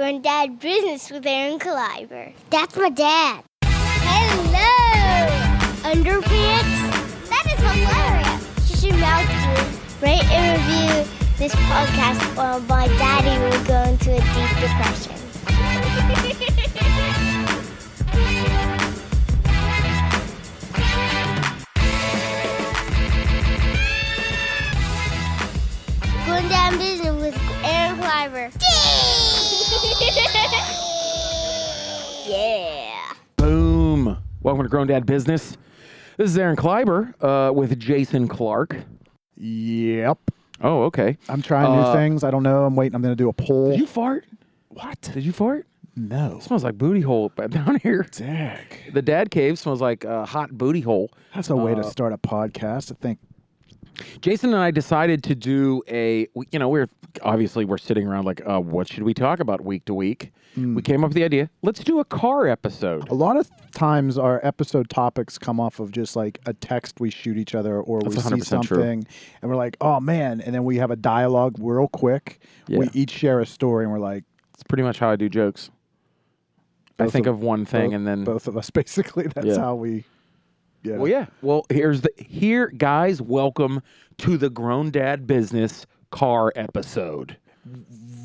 Granddad Business with Aaron Caliber. That's my dad. Hello! Underpants? That is hilarious. You should mouth to rate and review this podcast or my daddy will go into a deep depression. Going down business with Aaron Caliber. Yeah. Boom. Welcome to Grown Dad Business. This is Aaron Caliber with Jason Clark. Yep. Oh, okay. I'm trying new things. I don't know. I'm waiting. I'm going to do a poll. Did you fart? What? Did you fart? No. It smells like booty hole down here. Dag. The dad cave smells like a hot booty hole. That's a way to start a podcast. I think. Jason and I decided to do we're sitting around like, what should we talk about week to week? We came up with the idea, let's do a car episode. A lot of times our episode topics come off of just like a text we shoot each other or we see something true. And we're like, oh man. And then we have a dialogue real quick. Yeah. We each share a story and we're like. It's pretty much how I do jokes. I think of one thing and then. Both of us basically. That's how we. Yeah. Well, yeah. Well, guys, welcome to the Grown Dad Business car episode.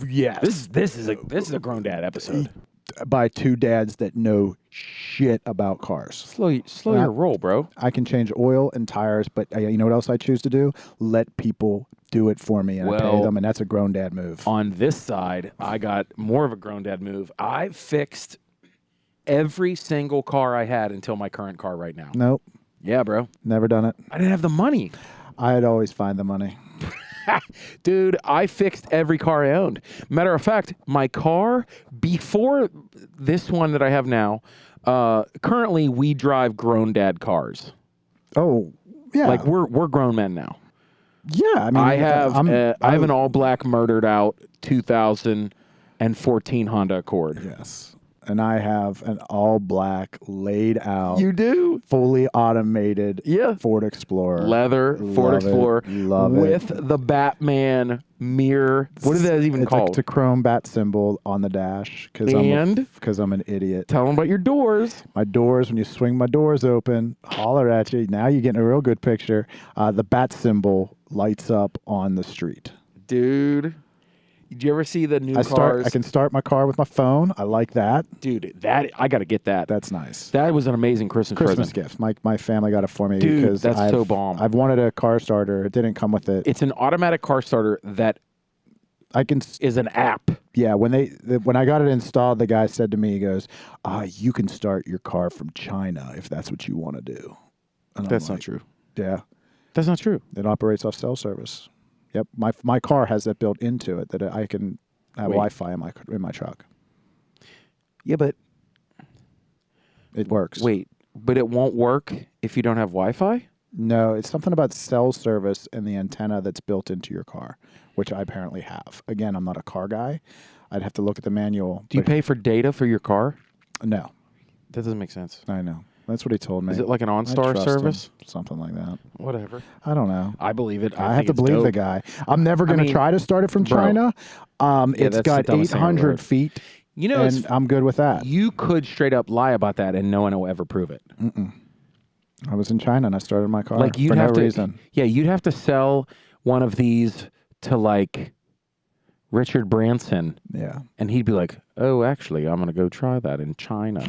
Yes. This is a Grown Dad episode. By two dads that know shit about cars. Slow your roll, bro. I can change oil and tires, but you know what else I choose to do? Let people do it for me and I pay them, and that's a grown dad move. On this side, I got more of a grown dad move. I fixed every single car I had until my current car right now. Nope. Yeah, bro. Never done it. I didn't have the money. I'd always find the money. Dude, I fixed every car I owned. Matter of fact, my car before this one that I have now, currently we drive grown dad cars. Oh, yeah. Like we're grown men now. Yeah, I mean, I have an all black murdered out 2014 Honda Accord. Yes. And I have an all black laid out. You do? Fully automated Ford Explorer. Leather Ford Explorer with it. the Batman mirror. What is that even called? It's a chrome bat symbol on the dash because I'm an idiot. Tell them about your doors. My doors, when you swing my doors open, holler at you. Now you're getting a real good picture. The bat symbol lights up on the street. Dude. Did you ever see the new cars? I can start my car with my phone. I like that. Dude, I got to get that. That's nice. That was an amazing Christmas present. gift. My family got it for me. Dude, because that's so bomb. I've wanted a car starter. It didn't come with it. It's an automatic car starter that is an app. Yeah, when I got it installed, the guy said to me, he goes, you can start your car from China if that's what you want to do. And that's not true. Yeah. That's not true. It operates off cell service. Yep, my car has that built into it that I can have Wi-Fi in my truck. Yeah, but it works. Wait, but it won't work if you don't have Wi-Fi? No, it's something about cell service and the antenna that's built into your car, which I apparently have. Again, I'm not a car guy. I'd have to look at the manual. Do you pay for data for your car? No. That doesn't make sense. I know. That's what he told me. Is it like an OnStar service? Something like that. Whatever. I don't know. I believe it. I have to believe the guy. I'm never going to try to start it from China. It's got 800 feet. You know, and I'm good with that. You could straight up lie about that and no one will ever prove it. I was in China and I started my car like you'd for have no to, reason. Yeah, you'd have to sell one of these to like Richard Branson. Yeah. And he'd be like, oh, actually, I'm going to go try that in China.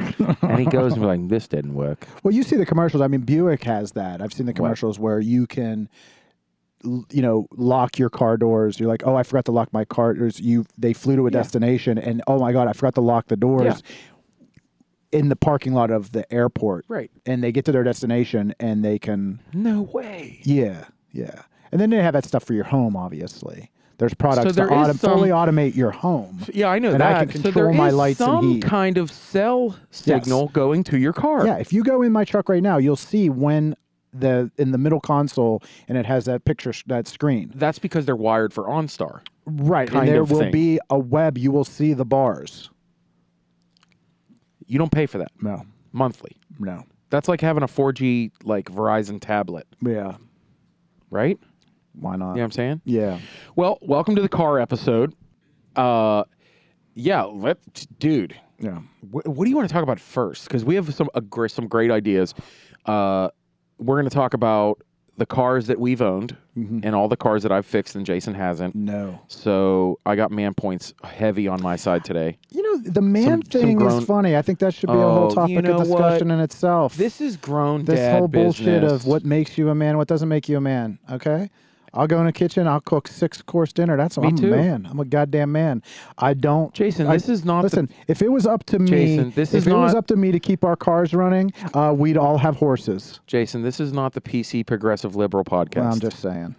And he goes and be like, this didn't work. Well, you see the commercials. I mean, Buick has that. I've seen the commercials where you can, lock your car doors. You're like, oh, I forgot to lock my car doors. They flew to a destination and, oh, my God, I forgot to lock the doors in the parking lot of the airport. Right. And they get to their destination and they can. No way. Yeah. Yeah. And then they have that stuff for your home, obviously. There's products so to fully automate your home. Yeah, I know and that. I can control my lights and heat. Some kind of cell signal going to your car. Yeah, if you go in my truck right now, you'll see when in the middle console and it has that picture, that screen. That's because they're wired for OnStar. Right, and there will be a web. You will see the bars. You don't pay for that. No. Monthly. No. That's like having a 4G like Verizon tablet. Yeah. Right? Why not? You know what I'm saying? Yeah. Well, welcome to the car episode. dude. Yeah. What do you want to talk about first? Because we have some great ideas. We're going to talk about the cars that we've owned and all the cars that I've fixed and Jason hasn't. No. So I got man points heavy on my side today. You know, the man thing is funny. I think that should be a whole topic of discussion in itself. This is grown this dad whole bullshit business. of what makes you a man, what doesn't make you a man. Okay? I'll go in the kitchen. I'll cook 6-course dinner. I'm a man. I'm a goddamn man. I don't. Jason, this is not. Listen, if it was up to me, was up to me to keep our cars running, we'd all have horses. Jason, this is not the PC Progressive Liberal podcast. Well, I'm just saying.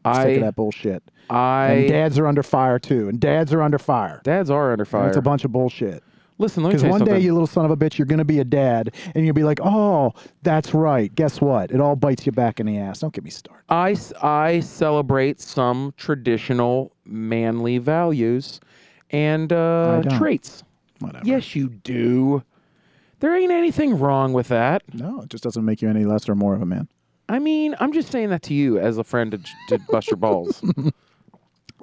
Sick of that bullshit. And dads are under fire too. Dads are under fire. And it's a bunch of bullshit. Listen, let me tell you something. Because one day, you little son of a bitch, you're going to be a dad, and you'll be like, oh, that's right. Guess what? It all bites you back in the ass. Don't get me started. I celebrate some traditional manly values and traits. Whatever. Yes, you do. There ain't anything wrong with that. No, it just doesn't make you any less or more of a man. I mean, I'm just saying that to you as a friend to bust your balls.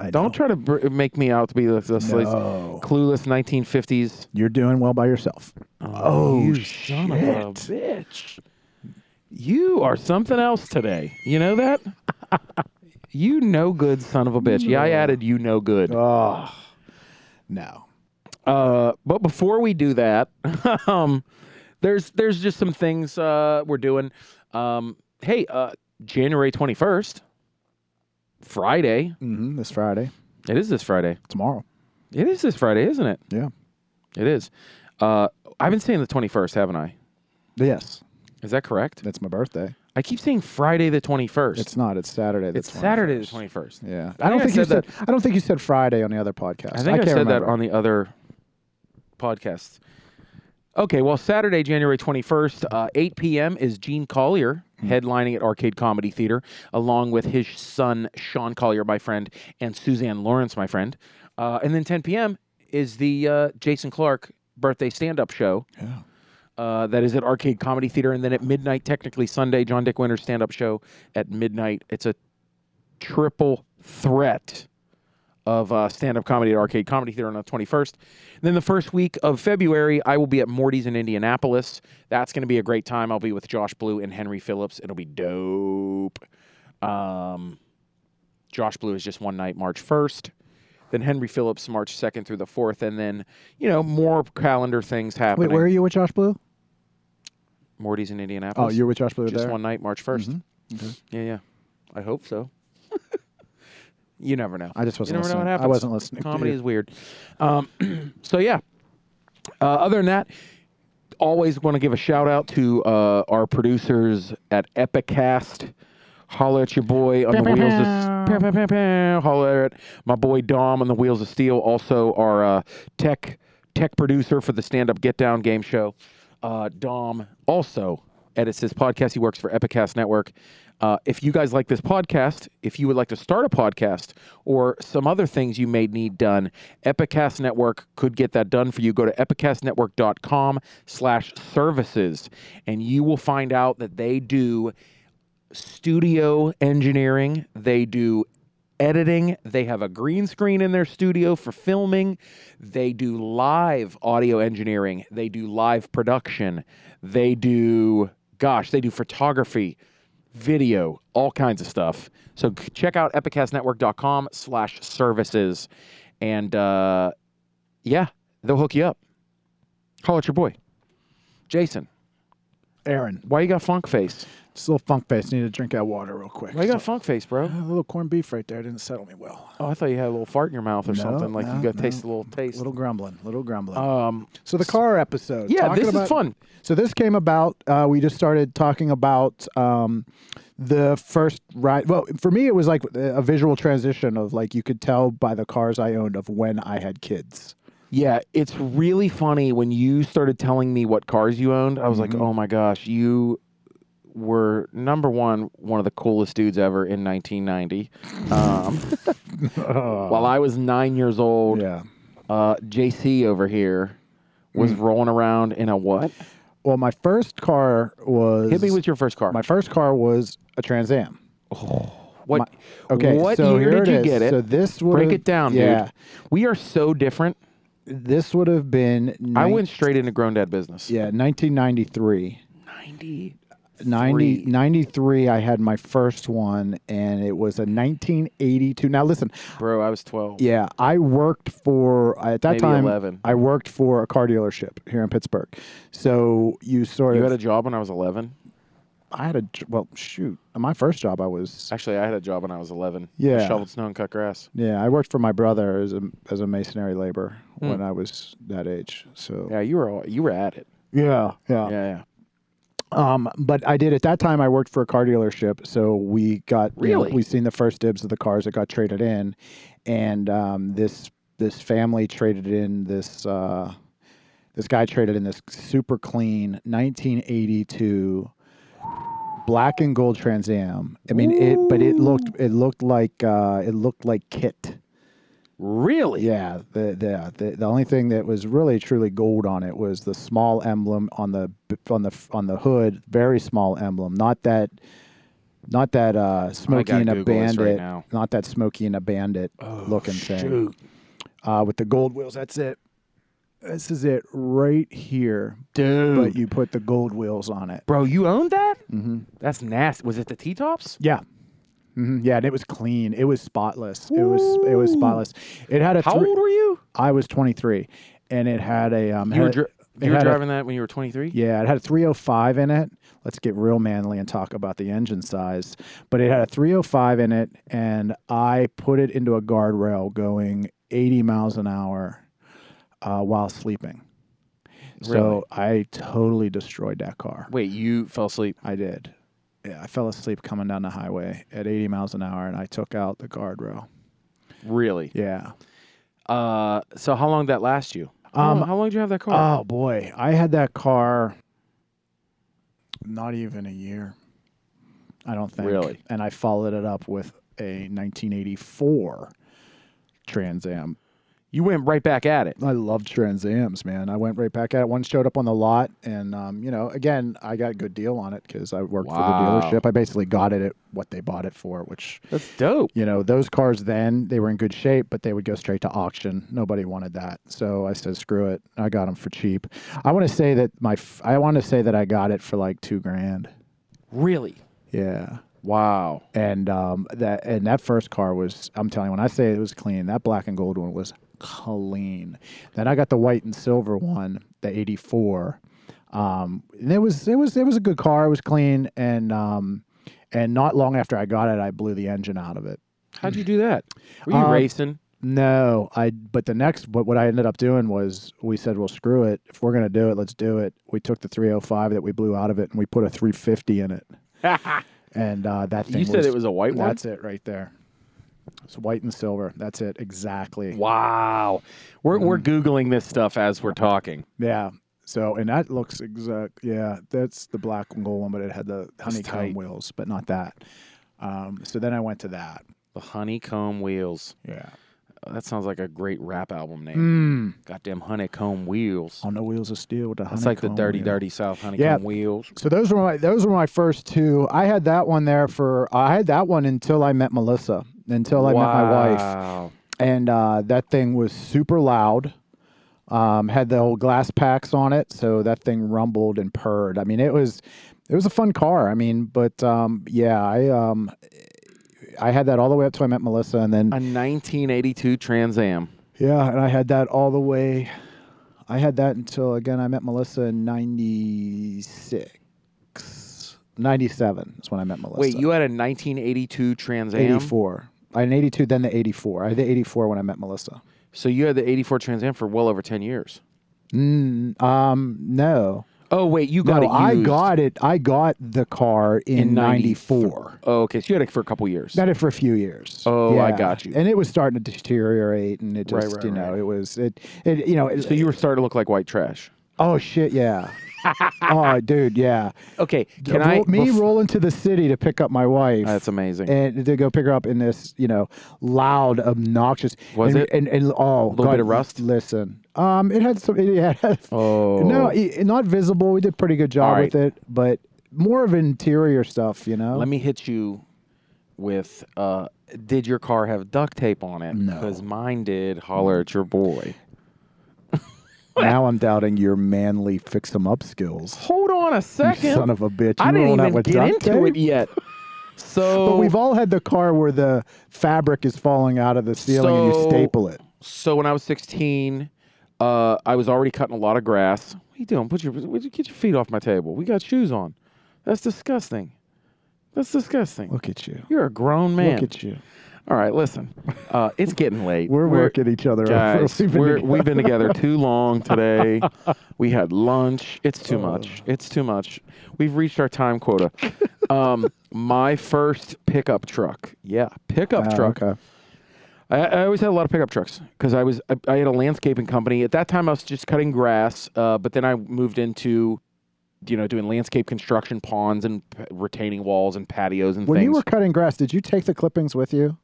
Don't try to make me out to be this clueless 1950s. You're doing well by yourself. Oh, you son of a bitch. You are something else today. You know that? You no good son of a bitch. Yeah, I added you no good. Oh, no. But before we do that, there's just some things we're doing. Hey, January 21st. Friday. This Friday. It is this Friday. Tomorrow. It is this Friday, isn't it? Yeah. It is. I've been saying the 21st, haven't I? Yes. Is that correct? That's my birthday. I keep saying Friday the 21st. It's not. It's Saturday the 21st. It's Saturday the 21st. Yeah. I don't think you said Friday on the other podcast. I think I said that on the other podcast. Okay, well, Saturday, January 21st, 8 p.m. is Gene Collier headlining at Arcade Comedy Theater, along with his son, Sean Collier, my friend, and Suzanne Lawrence, my friend. And then 10 p.m. is the Jason Clark birthday stand-up show. Yeah. That is at Arcade Comedy Theater. And then at midnight, technically Sunday, John Dick Winter's stand-up show at midnight. It's a triple threat of stand-up comedy at Arcade Comedy Theater on the 21st. And then the first week of February, I will be at Morty's in Indianapolis. That's going to be a great time. I'll be with Josh Blue and Henry Phillips. It'll be dope. Josh Blue is just one night, March 1st. Then Henry Phillips, March 2nd through the 4th. And then, more calendar things happening. Wait, where are you with Josh Blue? Morty's in Indianapolis. Oh, you're with Josh Blue just there? One night, March 1st. Mm-hmm. Okay. Yeah. I hope so. You never know. I just wasn't listening. You never know what happens. I wasn't listening. Comedy is weird. So, yeah. Other than that, always want to give a shout-out to our producers at Epicast. Holler at your boy on the wheels of... Holler at my boy Dom on the wheels of steel. Also, our tech producer for the stand-up Get Down game show. Dom also edits his podcast. He works for Epicast Network. If you guys like this podcast, if you would like to start a podcast or some other things you may need done, Epicast Network could get that done for you. Go to epicastnetwork.com/services, and you will find out that they do studio engineering. They do editing. They have a green screen in their studio for filming. They do live audio engineering. They do live production. They do photography, video, all kinds of stuff. So check out epicastnetwork.com/services. And they'll hook you up. Call it your boy. Jason. Aaron. Why you got funk face? Just a little funk face. Need to drink that water real quick. Why you got funk face, bro? A little corned beef right there didn't settle me well. Oh, I thought you had a little fart in your mouth or something. Like you got to taste a little taste. Little grumbling. So the car episode. Yeah, this is fun. So this came about, we just started talking about the first ride. Well, for me, it was like a visual transition of like you could tell by the cars I owned of when I had kids. Yeah, it's really funny when you started telling me what cars you owned. I was like, oh my gosh, you were number one of the coolest dudes ever in 1990. While I was 9 years old, JC over here was rolling around in a what? Well, my first car was... Hit me with your first car. My first car was a Trans Am. Oh. What year did you get it? So this was... Break it down, dude. We are so different. This would have been. I went straight into grown dad business. Yeah, 1993. 90. 93, I had my first one, and it was a 1982. Now, listen. Bro, I was 12. Yeah, I worked for, at that Maybe time, 11. I worked for a car dealership here in Pittsburgh. So you You had a job when I was 11? I had well, shoot. My first job, I was. Actually, I had a job when I was 11. Yeah. I shoveled snow and cut grass. Yeah, I worked for my brother as a masonry laborer when I was that age. So. Yeah, you were at it. Yeah. Yeah. But I did at that time. I worked for a car dealership, so we got we seen the first dibs of the cars that got traded in, and this family traded in this guy traded in this super clean 1982 black and gold Trans Am. I mean it looked like kit. Really? Yeah, the only thing that was really truly gold on it was the small emblem on the hood, very small emblem, not that Smokey and a Bandit, not that Smokey and a Bandit looking thing. With the gold wheels, that's it. This is it right here, dude. But you put the gold wheels on it, bro. You owned that? Mm-hmm. That's nasty. Was it the T-tops? Yeah. Mm-hmm. Yeah, and it was clean. It was spotless. Ooh. It was spotless. It had a. How old were you? I was 23, and it had a. You were driving that when you were 23? Yeah, it had a 305 in it. Let's get real manly and talk about the engine size. But it had a 305 in it, and I put it into a guardrail going 80 miles an hour while sleeping. Really? So I totally destroyed that car. Wait, you fell asleep? I did. Yeah, I fell asleep coming down the highway at 80 miles an hour, and I took out the guardrail. Really? Yeah. So how long did that last you? How long did you have that car? Oh, boy. I had that car not even a year, I don't think. Really? And I followed it up with a 1984 Trans Am. You went right back at it. I love Trans Ams, man. I went right back at it. One showed up on the lot, and, again, I got a good deal on it because I worked for the dealership. I basically got it at what they bought it for, which... That's dope. Those cars then, they were in good shape, but they would go straight to auction. Nobody wanted that. So I said, screw it. I got them for cheap. I want to say that I got it for like $2,000. Really? Yeah. Wow. And that first car was, I'm telling you, when I say it was clean, that black and gold one was clean. Then I got the white and silver one, the 84. And it was a good car. It was clean, and not long after I got it, I blew the engine out of it. How'd you do that? Were you racing? No, but what I ended up doing was we said, well, screw it. If we're gonna do it, let's do it. We took the 305 that we blew out of it, and we put a 350 in it. And that thing. You said it was a white one? That's it right there. It's white and silver. That's it exactly. Wow. We're Googling this stuff as we're talking. Yeah. So, and that looks exact. Yeah, that's the black and gold one, but it had the honeycomb wheels, but not that. So then I went to that. The honeycomb wheels. Yeah. That sounds like a great rap album name. Goddamn honeycomb wheels. On the wheels of steel with the honeycomb. It's like the dirty South honeycomb wheels. So those were my first two. I had that one until I met Melissa, until I met my wife. And that thing was super loud. Had the old glass packs on it, so that thing rumbled and purred. I mean, it was a fun car. I mean, but I had that all the way up till I met Melissa, and then a 1982 Trans Am. Yeah, and I had that all the way. I had that until again I met Melissa in 97 is when I met Melissa. Wait, you had a 1982 Trans Am? 84. I had an 82, then the 84. I had the 84 when I met Melissa. So you had the 84 Trans Am for well over 10 years. No. Oh, wait, you got it used. I got the car in 94. Oh, okay, so you had it for a couple years. Got it for a few years. Oh, yeah. I got you. And it was starting to deteriorate, and it just, it was, So you were starting to look like white trash. Oh, shit, yeah. Oh, dude, yeah. Okay, rolling to the city to pick up my wife. That's amazing. And to go pick her up in this, loud, obnoxious. Was it? And a little bit of rust? Listen, it had some. No, not visible. We did a pretty good job with it, but more of interior stuff. Let me hit you with. Did your car have duct tape on it? No. Because mine did. Holler at your boy. Now I'm doubting your manly fix 'em up skills. Hold on a You second. son of a bitch. I You didn't rolling out even with get duct into it tape? yet. So, But we've all had the car where the fabric is falling out of the ceiling and you staple it. So when I was 16, I was already cutting a lot of grass. What are you doing? Get your feet off my table. We got shoes on. That's disgusting. That's disgusting. Look at you. You're a grown man. Look at you. All right, listen. It's getting late. We're working each other guys. over. We've been together too long today. We had lunch. It's too much. It's too much. We've reached our time quota. My first pickup truck. Yeah, pickup truck. Okay. I always had a lot of pickup trucks because I had a landscaping company. At that time, I was just cutting grass, but then I moved into, doing landscape construction, ponds and retaining walls and patios and When things. you were cutting grass, did you take the clippings with you?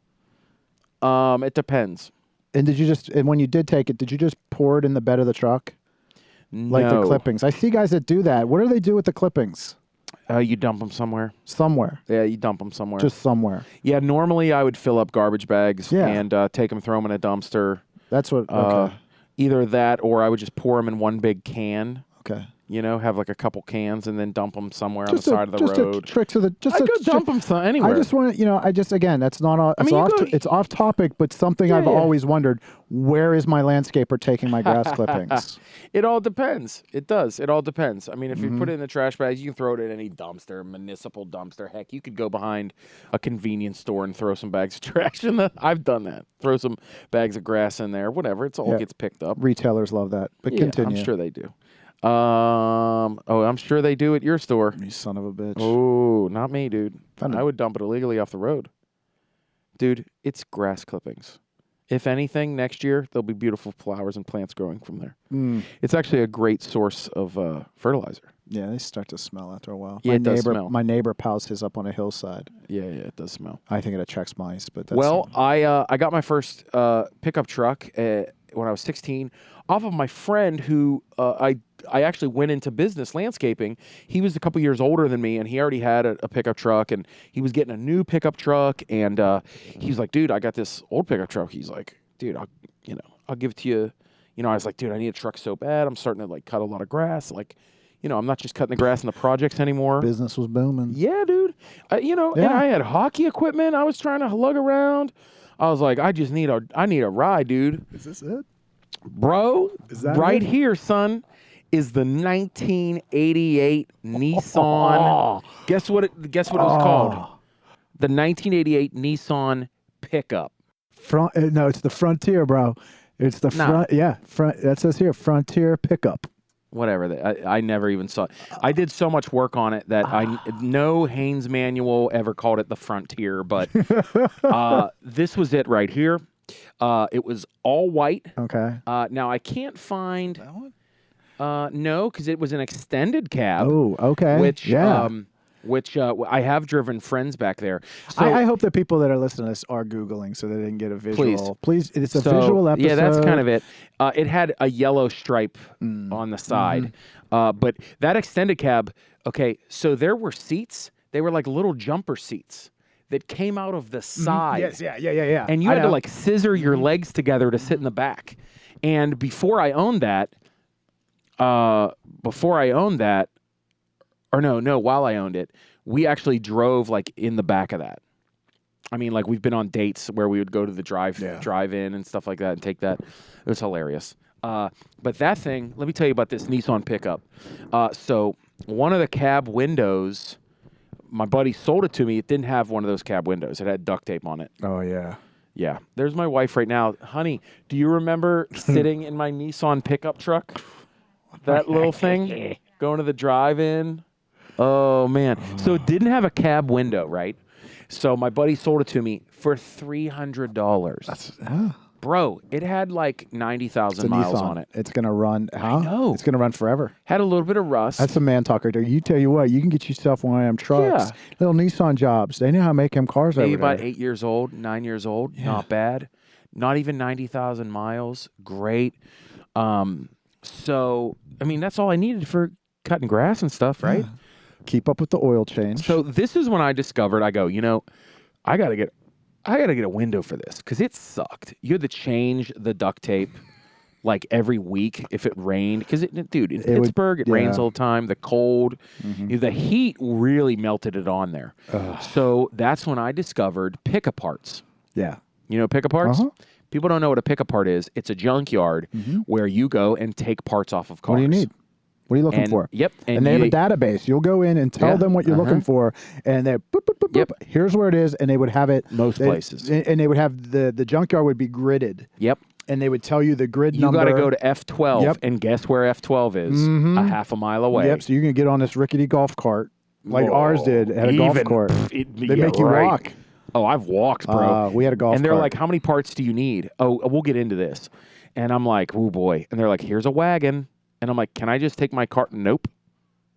It depends. And when you did take it, did you just pour it in the bed of the truck? Like No. the clippings. I see guys that do that. What do they do with the clippings? You dump them somewhere. Somewhere. Yeah, you dump them somewhere. Just somewhere. Yeah, normally I would fill up garbage bags and take them, throw them in a dumpster. That's what. Okay. Either that or I would just pour them in one big can. Okay. Have like a couple cans and then dump them somewhere on the side of the road. Just a trick to the. I could dump them anywhere. I just want to, again, that's not. It's off topic, but something I've yeah. always wondered: where is my landscaper taking my grass clippings? It all depends. It does. It all depends. I mean, if you put it in the trash bags, you can throw it in any dumpster, municipal dumpster. Heck, you could go behind a convenience store and throw some bags of trash in the. I've done that. Throw some bags of grass in there. Whatever. It's all gets picked up. Retailers love that. But Yeah, continue. I'm sure they do. I'm sure they do at your store. You son of a bitch. Oh, not me, dude. Found I would dump it illegally off the road. Dude, it's grass clippings. If anything, next year there'll be beautiful flowers and plants growing from there. It's actually a great source of fertilizer. Yeah, they start to smell after a while. Yeah, it does smell. My neighbor piles his up on a hillside. Yeah, it does smell. I think it attracts mice, but that's Well, I got my first pickup truck when I was 16 off of my friend who I actually went into business landscaping. He was a couple years older than me, and he already had a pickup truck, and he was getting a new pickup truck, and he was like, dude, I got this old pickup truck. He's like, dude, I'll give it to you. I was like, dude, I need a truck so bad. I'm starting to cut a lot of grass. I'm not just cutting the grass in the projects anymore. business was booming. Yeah, dude. And I had hockey equipment. I was trying to lug around. I was like, I need a ride, dude. Is this it? Bro, Is that right it? here, son, is the 1988 Nissan. Guess what it was called? The 1988 Nissan pickup. No, it's the Frontier, bro. It's the front. Yeah, front. That says here, Frontier pickup. Whatever. I never even saw it. I did so much work on it that no Haynes manual ever called it the Frontier, but this was it right here. It was all white. Okay. Now I can't find. That one? No, because it was an extended cab. Oh, okay. Which I have driven friends back there. So, I hope that people that are listening to this are Googling so they can get a visual. Please, it's a visual episode. Yeah, that's kind of it. It had a yellow stripe on the side. But that extended cab, okay, so there were seats. They were like little jumper seats that came out of the side. Yes, yeah. And you had to scissor your legs together to sit in the back. And before I owned that, while I owned it, we actually drove in the back of that. I mean, we've been on dates where we would go to the drive-in and stuff like that and take that. It was hilarious. But that thing, let me tell you about this Nissan pickup. So one of the cab windows, my buddy sold it to me. It didn't have one of those cab windows. It had duct tape on it. Oh, yeah. Yeah. There's my wife right now. Honey, do you remember sitting in my Nissan pickup truck? That little thing? Going to the drive-in? Oh, man. So it didn't have a cab window, right? So my buddy sold it to me for $300. Bro, it had 90,000 miles Nissan. on it. It's going to run. Huh? I know. It's going to run forever. Had a little bit of rust. That's a man talker. You tell you what, you can get yourself one of them trucks. Yeah. Little Nissan jobs. They know how to make them cars Maybe over there. about 8 years old, 9 years old. Yeah. Not bad. Not even 90,000 miles. Great. So, I mean, that's all I needed for cutting grass and stuff, right? Yeah. Keep up with the oil change. So this is when I discovered, I go, I got to get a window for this because it sucked. You had to change the duct tape like every week if it rained. Because, dude, in It would- Pittsburgh, it rains yeah. all the time. The cold, the heat really melted it on there. So that's when I discovered pick-a-parts. Yeah. You know pick-a-parts? Uh-huh. People don't know what a pick-a-part is. It's a junkyard where you go and take parts off of cars. What do you need? What are you looking And- for? Yep. And they have a database. You'll go in and tell Yeah, them what you're looking for, and they boop, boop, boop, Yep. boop. Here's where it is, and they would have it Most places. and they would have the junkyard would be gridded, Yep. and they would tell you the grid You number. got to go to F12, Yep. and guess where F12 is? A half a mile away. Yep. So you can get on this rickety golf cart like ours did at a golf Even- court. They They make you walk. Oh, I've walked, bro. We had a golf and they're cart. like, how many parts do you need? Oh, we'll get into this. And I'm like, oh, boy. And they're like, here's a wagon. And I'm like, can I just take my cart? Nope.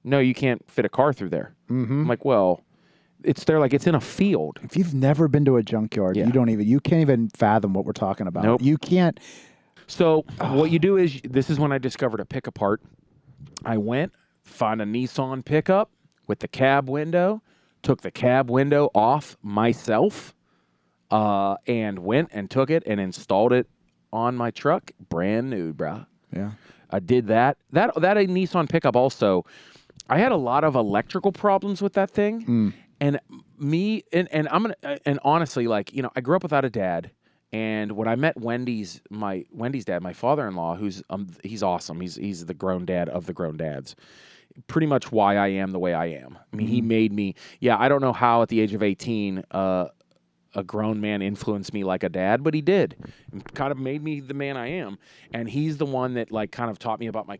No, you can't fit a car through there. I'm like, well, they're like, it's in a field. If you've never been to a junkyard, Yeah. you can't even fathom what we're talking about. Nope. You can't. So what you do is, this is when I discovered a pick-apart. I went, found a Nissan pickup with the cab window, took the cab window off myself, and went and took it and installed it on my truck, brand new, bruh. Yeah. I did that. That a Nissan pickup also. I had a lot of electrical problems with that thing, and honestly, like, you know, I grew up without a dad, and when I met Wendy's dad, my father-in-law, who's he's awesome. He's the grown dad of the grown dads. Pretty much why I am the way I am. I mean, he made me. Yeah, I don't know how at the age of 18. A grown man influenced me like a dad, but he did. And kind of made me the man I am. And he's the one that like kind of taught me about my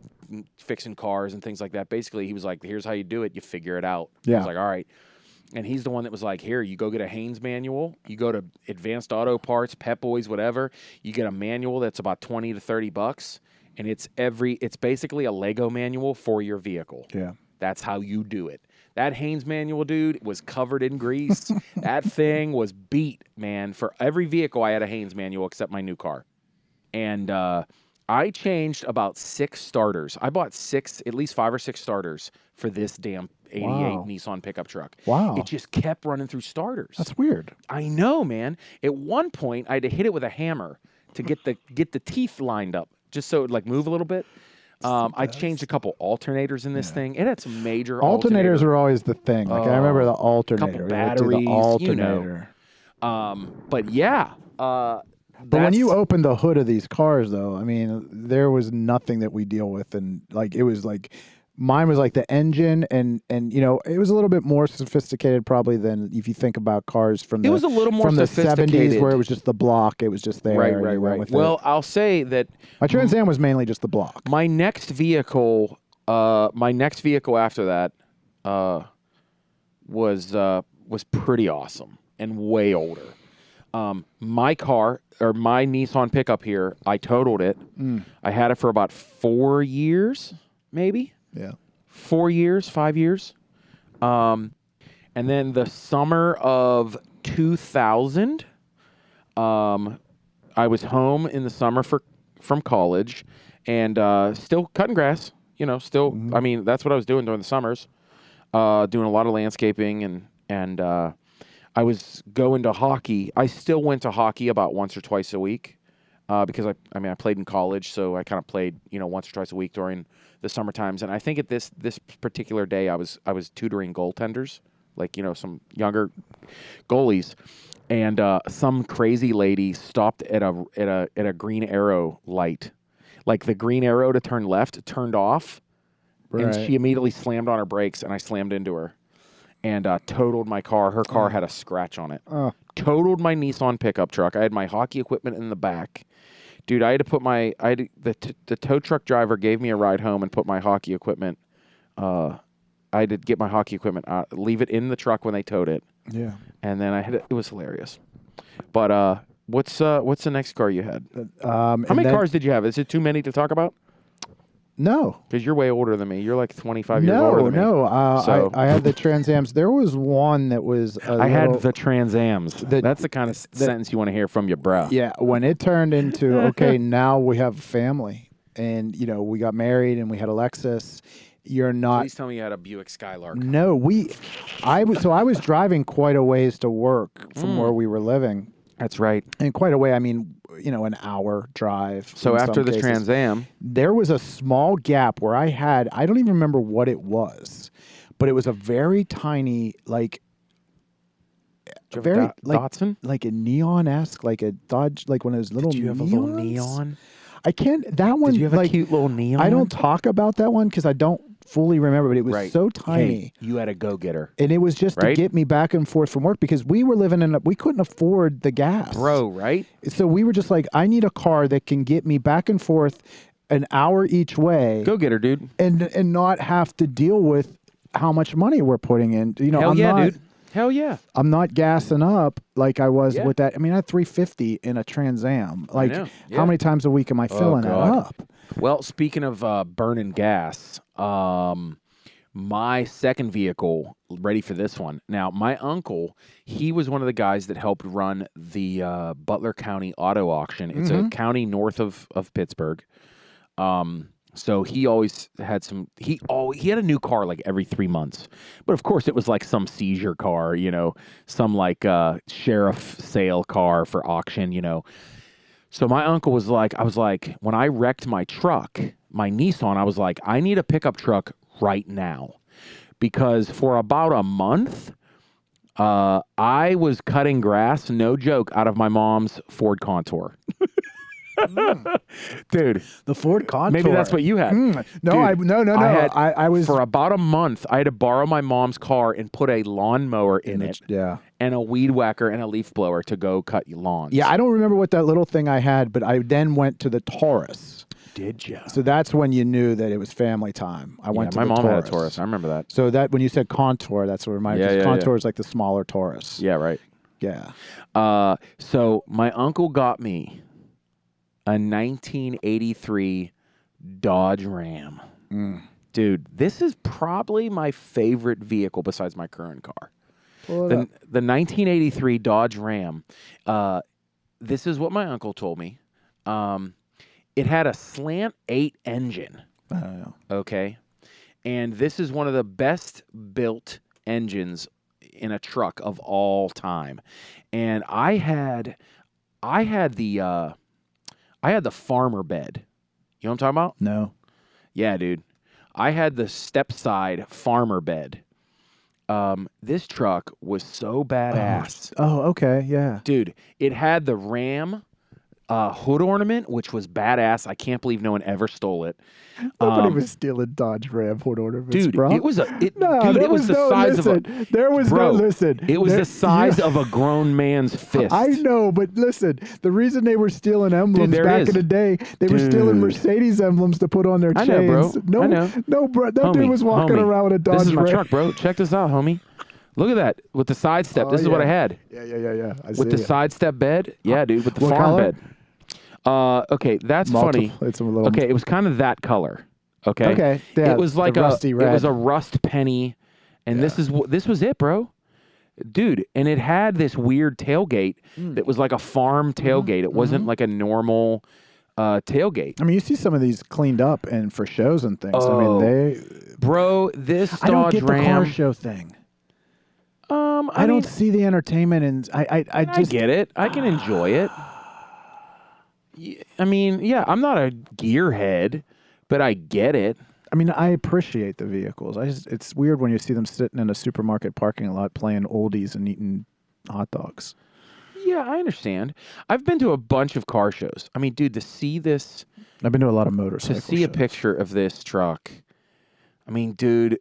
fixing cars and things like that. Basically, he was like, here's how you do it. You figure it out. I Yeah. was like, all right. And he's the one that was like, here, you go get a Haynes manual. You go to Advanced Auto Parts, Pep Boys, whatever. You get a manual that's about $20 to $30. And it's basically a Lego manual for your vehicle. Yeah. That's how you do it. That Haynes manual, dude, was covered in grease. That thing was beat, man. For every vehicle, I had a Haynes manual except my new car. And I changed about 6 starters. I bought at least 5 or 6 starters for this damn 88 Wow. Nissan pickup truck. Wow. It just kept running through starters. That's weird. I know, man. At one point, I had to hit it with a hammer to get the teeth lined up, just so it would like move a little bit. I changed a couple alternators in this thing. It had some major Alternators are always the thing. Like I remember the alternator. couple We had to do batteries, the alternator. But yeah. But when you open the hood of these cars, though, I mean, there was nothing that we deal with, and like it was like mine was like the engine, and you know, it was a little bit more sophisticated probably than if you think about cars from was a little more from the sophisticated. 70s where it was just the block, it was just there. and you went with it. Well, I'll say that my Trans Am was mainly just the block. my next vehicle after that was pretty awesome and way older. My car or my Nissan pickup here, I totaled it. I had it for about 4 years, maybe. Yeah. 4 years, 5 years. And then the summer of 2000, I was home in the summer from college and still cutting grass. You know, still, I mean, that's what I was doing during the summers, doing a lot of landscaping and I was going to hockey. I still went to hockey about once or twice a week because I played in college, so I kind of played, you know, once or twice a week during the summer times. And I think at this particular day, I was tutoring goaltenders, like, you know, some younger goalies, and some crazy lady stopped at a green arrow light, like the green arrow to turn left turned off, and she immediately slammed on her brakes, and I slammed into her. And totaled my car. Her car had a scratch on it. Totaled my Nissan pickup truck. I had my hockey equipment in the back. Dude, I had to put the tow truck driver gave me a ride home and put my hockey equipment. I had to get my hockey equipment out, leave it in the truck when they towed it. Yeah. And then it was hilarious. But what's the next car you had? How many cars did you have? Is it too many to talk about? No. Because you're way older than me. You're like 25 years older than me. No. I had the Trans Ams. There was one that was had the Trans Ams. That's the kind of sentence you want to hear from your bro. Yeah, when it turned into, okay, now we have a family. And, you know, we got married and we had Alexis. You're not... Please tell me you had a Buick Skylark. No, I was driving quite a ways to work from where we were living. That's right. And quite a way, I mean, an hour drive. So in after some the cases. Trans Am, There was a small gap where I don't even remember what it was, but it was a very tiny, Datsun? like a neon-esque, like a Dodge, like one of those little Did you have neons. a little neon? I can't, that one, Did you have a cute little neon? I don't talk about that one because I don't fully remember, but it was Right. so tiny. Hey, you had a go-getter. And it was just to Right? get me back and forth from work because we were we couldn't afford the gas. Bro, right? So we were just like, I need a car that can get me back and forth an hour each way. Go-getter, dude. And not have to deal with how much money we're putting in. Hell dude. Hell yeah. I'm not gassing up like I was Yeah. with that. I mean, I had 350 in a Trans Am. Like, know. how Yeah. many times a week am I filling that God. up? Well, speaking of burning gas, my second vehicle, ready for this one. Now, my uncle, he was one of the guys that helped run the Butler County Auto Auction. It's a county north of Pittsburgh. So he always had he had a new car like every 3 months. But of course it was like some seizure car, some like sheriff sale car for auction, So my uncle was like, I was like, when I wrecked my truck, my Nissan, I was like, I need a pickup truck right now. Because for about a month, I was cutting grass, no joke, out of my mom's Ford Contour. Dude, The Ford Contour. maybe that's what you had. No, Dude, no. I was for about a month, I had to borrow my mom's car and put a lawnmower in it, Yeah. and a weed whacker and a leaf blower to go cut lawns. Yeah, I don't remember what that little thing I had, but I then went to the Taurus. Did you? So that's when you knew that it was family time. I went to my the mom Taurus. had a Taurus. I remember that. So that when you said Contour, that's what reminded me. Yeah, Contour is like the smaller Taurus. Yeah, right. Yeah. So my uncle got me a 1983 Dodge Ram. Dude, this is probably my favorite vehicle besides my current car. Pull it The up. 1983 Dodge Ram. This is what my uncle told me. It had a slant 8 engine. I don't know. Okay. And this is one of the best built engines in a truck of all time. And I had the farmer bed. You know what I'm talking about? No. Yeah, dude. I had the step side farmer bed. This truck was so badass. Oh, okay. Yeah. Dude, it had the Ram hood ornament, which was badass. I can't believe no one ever stole it. Nobody was stealing Dodge Ram Ford ornaments, Dude, bro. it was No, dude, there it was the no, size listen, of a There was bro, no listen. It was There- the size you- of a grown man's fist. I know, but listen, the reason they were stealing emblems there it back is. in the day, they were stealing Dude. Mercedes emblems to put on their I chains. know, bro. No, I know. no, bro. That dude Homie, was walking homie, around with a Dodge This is my Ram. truck, bro. Check this out, homie. Look at that with the side step. This is what I had Yeah. I with the see it. side step bed. Yeah, dude, with the What farm color? bed. Okay, that's funny. It's a little. Okay, it was kind of that color. Okay. Okay, yeah, It was like the rusty red. It was a rust penny, and this was it, bro. Dude, and it had this weird tailgate that was like a farm tailgate. It wasn't like a normal tailgate. I mean, you see some of these cleaned up and for shows and things. I Oh, mean, Bro, this I don't Dodge get the Ram. car show thing. I don't see the entertainment, and I I just get it. I can enjoy it. I mean, yeah, I'm not a gearhead, but I get it. I mean, I appreciate the vehicles. It's weird when you see them sitting in a supermarket parking lot playing oldies and eating hot dogs. Yeah, I understand. I've been to a bunch of car shows. I mean, dude, to see this, I've been to a lot of to motorcycle see a shows. picture of this truck, I mean, dude, look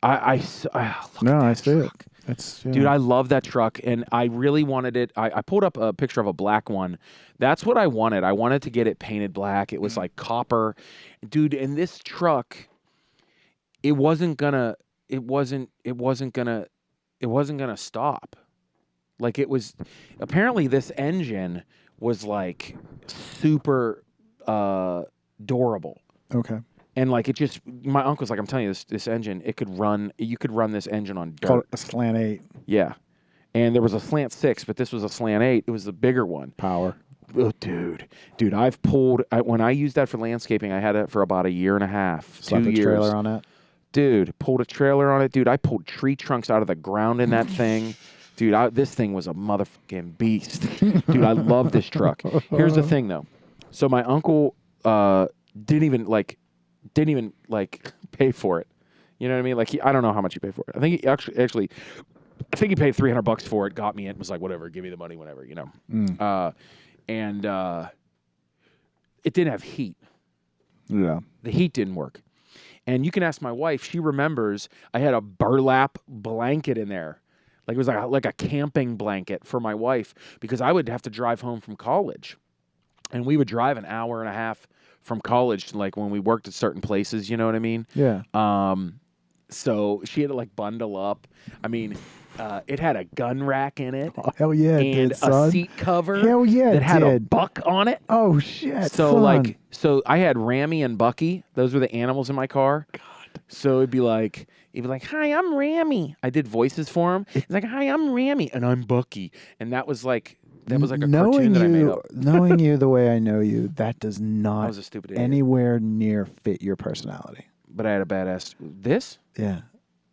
No, at I that see it. truck. It's Dude, I love that truck, and I really wanted it. I pulled up a picture of a black one. That's what I wanted. I wanted to get it painted black. It was like copper. Dude, and this truck, it wasn't gonna stop. Like apparently this engine was like super durable. okay. And like my uncle's like, I'm telling you, this engine, you could run this engine on dirt. Called a slant 8 Yeah. And there was a slant 6, but this was a slant 8. It was the bigger one. power. Oh, dude, when I used that for landscaping, I had it for about a year and a half, Slap 2 a years. trailer on that. Dude, pulled a trailer on it. Dude, I pulled tree trunks out of the ground in that thing. Dude, this thing was a motherfucking beast. Dude, I love this truck. Here's the thing, though. So my uncle didn't even pay for it. You know what I mean? Like I don't know how much he paid for it. I think he actually I think he paid $300 for it. Got me it. Was like, whatever, give me the money, whatever. You know. And it didn't have heat. Yeah. The heat didn't work. And you can ask my wife. She remembers I had a burlap blanket in there. Like it was like a camping blanket for my wife because I would have to drive home from college. And we would drive an hour and a half from college to like when we worked at certain places, you know what I mean? Yeah. So she had to like bundle up. I mean, it had a gun rack in it. Oh, hell yeah, and it did, son. A seat cover Hell yeah, that had a did. buck on it. Oh shit. So son. I had Rammy and Bucky. Those were the animals in my car. God. So it'd be like, hi, I'm Rammy. I did voices for him. It's like, hi, I'm Rammy, and I'm Bucky. And that was like a cartoon that I made up. Knowing you the way I know you, that does not I was a stupid idiot. anywhere near fit your personality. But I had a badass. This? Yeah.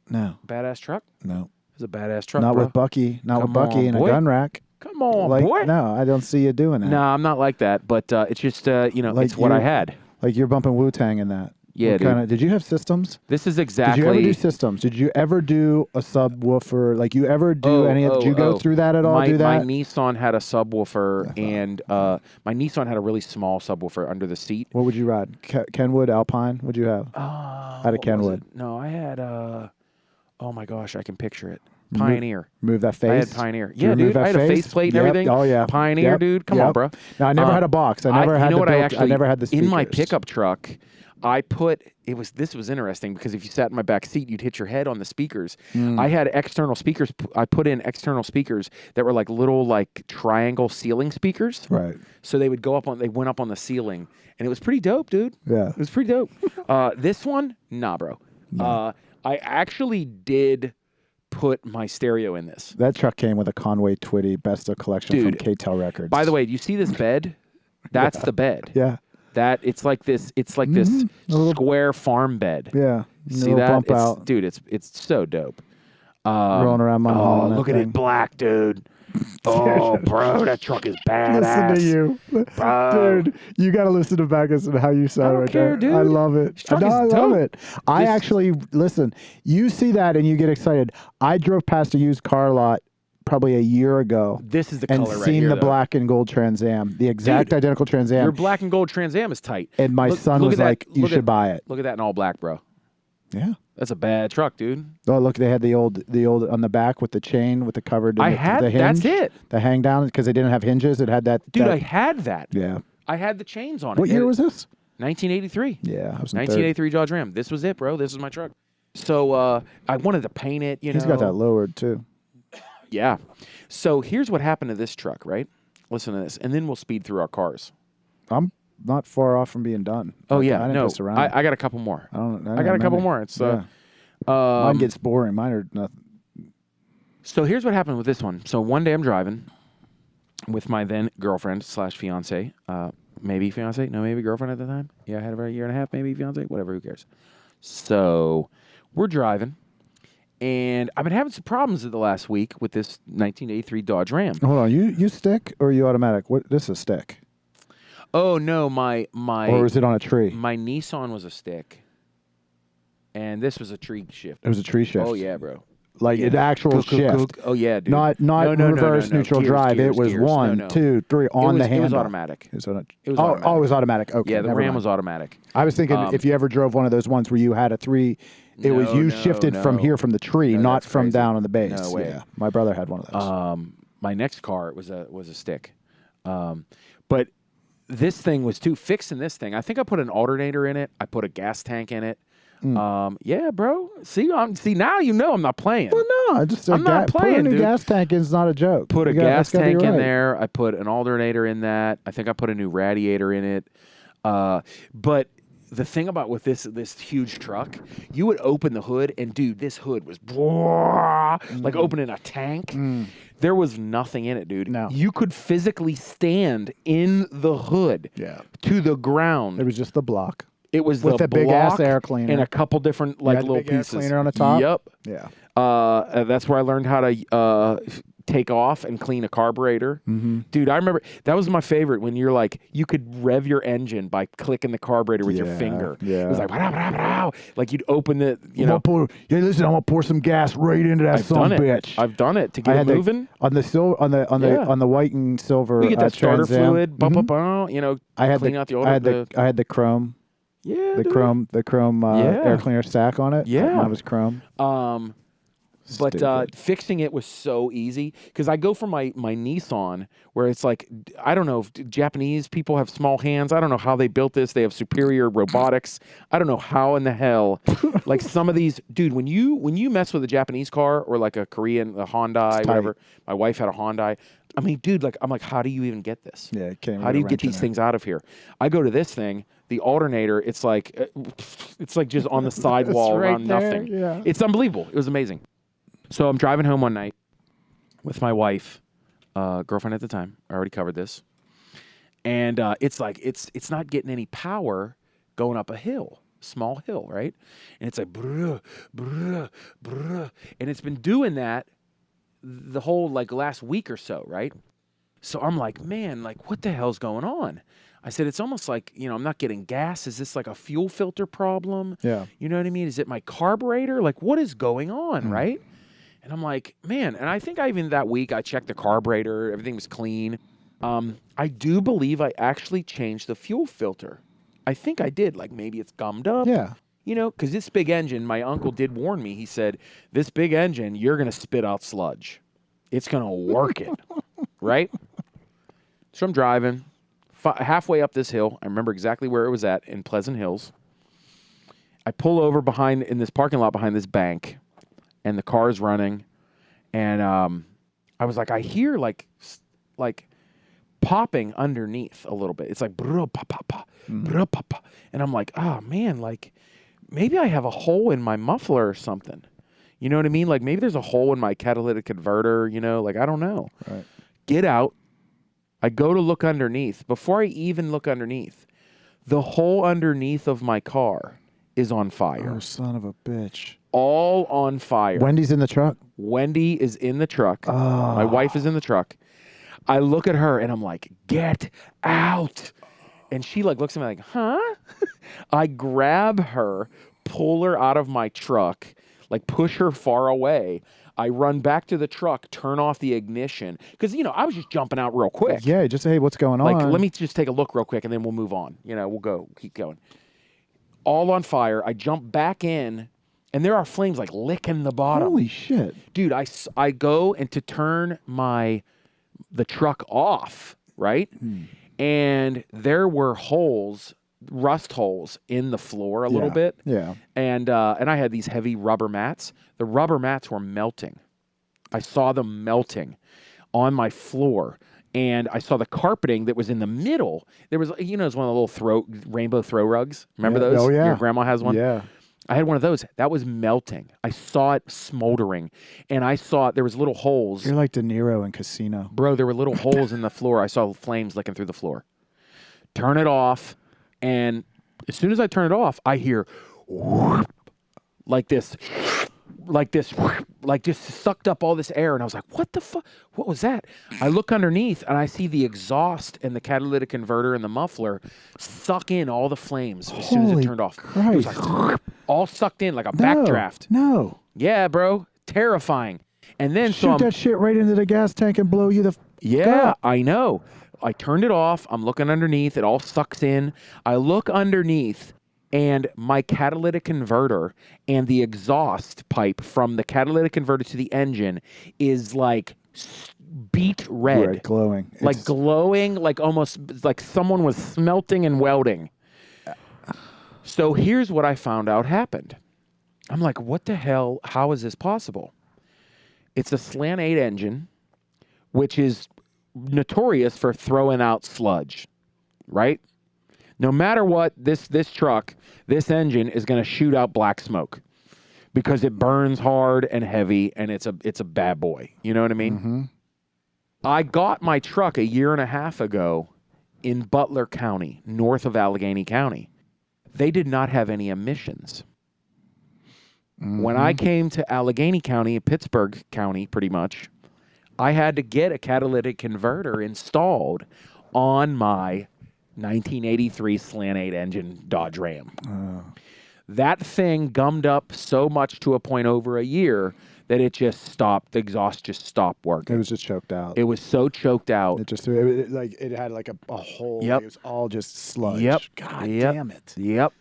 No. Badass truck? No. It was a badass truck. Not bro. with Bucky. Not Come with Bucky on, and boy. a gun rack. Come on, like, boy. No, I don't see you doing that. No, I'm not like that. But it's just, Like it's what I had. Like you're bumping Wu-Tang in that. Yeah, dude. Did you have systems? This is exactly. Did you ever do systems? Did you ever do a subwoofer? Like you ever do any of? Did you go through that at all? Do that? My Nissan had a subwoofer, and my Nissan had a really small subwoofer under the seat. What would you ride? Kenwood, Alpine? What'd you have? I had a Kenwood. No, I had. Oh my gosh, I can picture it. Pioneer. Move that face. I had Pioneer. Did you Yeah, dude. remove that I had a face? faceplate and everything. Oh yeah. Pioneer, Yep. dude. Come on, bro. No, I never had a box. I never had you know what I never had the speakers. In my pickup truck, I put this was interesting because if you sat in my back seat, you'd hit your head on the speakers. I had external speakers. I put in external speakers that were like little like triangle ceiling speakers. Right. So they would they went up on the ceiling, and it was pretty dope, dude. Yeah. It was pretty dope. This one, nah, bro. No. I actually did put my stereo in this. That truck came with a Conway Twitty Best of Collection Dude, from K-Tel Records. By the way, do you see this bed? That's the bed. Yeah. That it's like this square farm bed. Yeah. See that? Bump out. Dude, it's so dope. Rolling around my hall. Look at it black, dude. Oh, bro, that truck is badass. Listen to you. Bro. Dude, you got to listen to Backus and how you sound right care, there. dude. I love it. This truck No, is I love dope. it. I actually, listen, you see that and you get excited. I drove past a used car lot probably a year ago. This is the and color right seen here, the though. black and gold Trans Am, the exact Dude, identical Trans Am. Your black and gold Trans Am is tight. And my son was like, you should buy it. Look at that in all black, bro. Yeah. That's a bad truck, dude. Oh, look, they had the old on the back with the chain with the covered. I the had hinge, that's it. The hang down because they didn't have hinges. It had that. Dude, that, I had that. Yeah. I had the chains on it. What year was this? 1983. Yeah, I was in 1983 Dodge Ram. This was it, bro. This is my truck. So I wanted to paint it. He's got that lowered too. Yeah. So here's what happened to this truck, right? Listen to this, and then we'll speed through our cars. I'm not far off from being done. Oh yeah, I didn't no, mess around. I got a couple more. I got a couple more. It's mine gets boring. Mine are nothing. So here's what happened with this one. So one day I'm driving with my then girlfriend / fiance, maybe fiance, no, maybe girlfriend at the time. Yeah, I had about a year and a half, maybe fiance, whatever. Who cares? So we're driving. And I've been having some problems the last week with this 1983 Dodge Ram. Hold on, you stick or you automatic? What? This is a stick. Oh no, my or is it on a tree? My Nissan was a stick, and this was a tree shift. It was a tree shift. Oh yeah, bro. Like an actual shift. Oh yeah, dude. Not reverse neutral Gears, drive. Gears, it was gears. 1, 2, 3 on the handle. It was automatic. It was automatic. Oh, it was automatic. Okay. Yeah, the never Ram mind. was automatic. I was thinking if you ever drove one of those ones where you had a 3, shifted from here from the tree, not from down on the base. No way. Yeah, my brother had one of those. My next car was a stick, but this thing was too. Fixing this thing, I think I put an alternator in it. I put a gas tank in it. Yeah, bro. See, now you know I'm not playing. Well, no, I'm not playing. Putting a dude. Gas tank is not a joke. Put a gas tank in there. I put an alternator in that. I think I put a new radiator in it. But the thing about with this huge truck, you would open the hood, and dude, this hood was like opening a tank. There was nothing in it, dude. No. You could physically stand in the hood to the ground. It was just the block. It was with the big ass air block cleaner and a couple different little big pieces. air cleaner on the top. Yep. Yeah. That's where I learned how to take off and clean a carburetor. Dude, I remember that was my favorite when you're like, you could rev your engine by clicking the carburetor with your finger. Yeah. It was like you'd open the, you know. Hey, listen, I'm gonna pour some gas right into that bitch. I've done it to get it moving. On the white and silver. We get that starter Trans Am. fluid, you know, clean out the old. I had the chrome. Yeah, the chrome air cleaner stack on it. Yeah, mine was chrome. But fixing it was so easy because I go for my Nissan where it's like, I don't know if Japanese people have small hands. I don't know how they built this. They have superior robotics. I don't know how in the hell, like some of these, dude, when you mess with a Japanese car or like a Korean, a Hyundai, whatever. My wife had a Hyundai. I mean, dude, like I'm like, how do you even get this? Yeah, how do you get these things out of here? I go to this thing. The alternator, it's like just on the sidewall around nothing. Yeah. It's unbelievable. It was amazing. So I'm driving home one night with my wife, girlfriend at the time. I already covered this. And it's like, it's not getting any power going up a hill, small hill, right? And it's like, bruh, bruh, bruh. And it's been doing that the whole like last week or so, right? So I'm like, man, like what the hell's going on? I said, it's almost like, you know, I'm not getting gas. Is this like a fuel filter problem? Yeah. You know what I mean? Is it my carburetor? Like what is going on, right? And I'm like, man, and I think even that week I checked the carburetor, everything was clean. I do believe I actually changed the fuel filter. I think I did, like maybe it's gummed up. Yeah. You know, because this big engine, my uncle did warn me. He said, this big engine, you're going to spit out sludge. It's going to work it, right? So I'm driving halfway up this hill. I remember exactly where it was at in Pleasant Hills. I pull over in this parking lot behind this bank. And the car's running, and I was like, I hear like popping underneath a little bit. It's like bro pa pa pa, bro pa pa, and I'm like, oh man, like maybe I have a hole in my muffler or something. You know what I mean? Like maybe there's a hole in my catalytic converter. You know, like I don't know. Right. Get out. I go to look underneath. Before I even look underneath, the hole underneath of my car is on fire. Oh, son of a bitch. All on fire. Wendy's in the truck? Wendy is in the truck. Oh. My wife is in the truck. I look at her and I'm like, get out. And she like looks at me like, huh? I grab her, pull her out of my truck, like push her far away. I run back to the truck, turn off the ignition. Because, you know, I was just jumping out real quick. Yeah, just hey, what's going on? Like, let me just take a look real quick and then we'll move on. You know, we'll keep going. All on fire. I jump back in. And there are flames like licking the bottom. Holy shit. Dude, I go and to turn the truck off, right? And there were rust holes in the floor a little bit. Yeah. And I had these heavy rubber mats. The rubber mats were melting. I saw them melting on my floor. And I saw the carpeting that was in the middle. There was, you know, it was one of the little rainbow throw rugs. Remember those? Oh, yeah. Your grandma has one? Yeah. I had one of those. That was melting. I saw it smoldering. And I saw there was little holes. You're like De Niro in Casino. Bro, there were little holes in the floor. I saw flames licking through the floor. Turn it off. And as soon as I turn it off, I hear whoop, like this, like just sucked up all this air. And I was like, what the fuck? What was that? I look underneath and I see the exhaust and the catalytic converter and the muffler suck in all the flames as soon as it turned off. Christ. It was like all sucked in like a backdraft. No. Yeah, bro. Terrifying. And then shoot that shit right into the gas tank and blow you the up. I know. I turned it off. I'm looking underneath. It all sucks in. I look underneath and my catalytic converter and the exhaust pipe from the catalytic converter to the engine is like beet red. Right, glowing. Like glowing, like almost like someone was smelting and welding. So here's what I found out happened. I'm like, what the hell? How is this possible? It's a slant 8 engine, which is notorious for throwing out sludge, right? No matter what, this truck, this engine is going to shoot out black smoke because it burns hard and heavy, and it's a bad boy. You know what I mean? Mm-hmm. I got my truck a year and a half ago in Butler County, north of Allegheny County. They did not have any emissions. Mm-hmm. When I came to Allegheny County, Pittsburgh County, pretty much, I had to get a catalytic converter installed on my 1983 Slant 8 engine Dodge Ram. That thing gummed up so much to a point over a year that it just stopped. The exhaust just stopped working. It was just choked out. It was so choked out. It had like a hole. Yep. It was all just sludge. Yep. God Yep. damn it. Yep.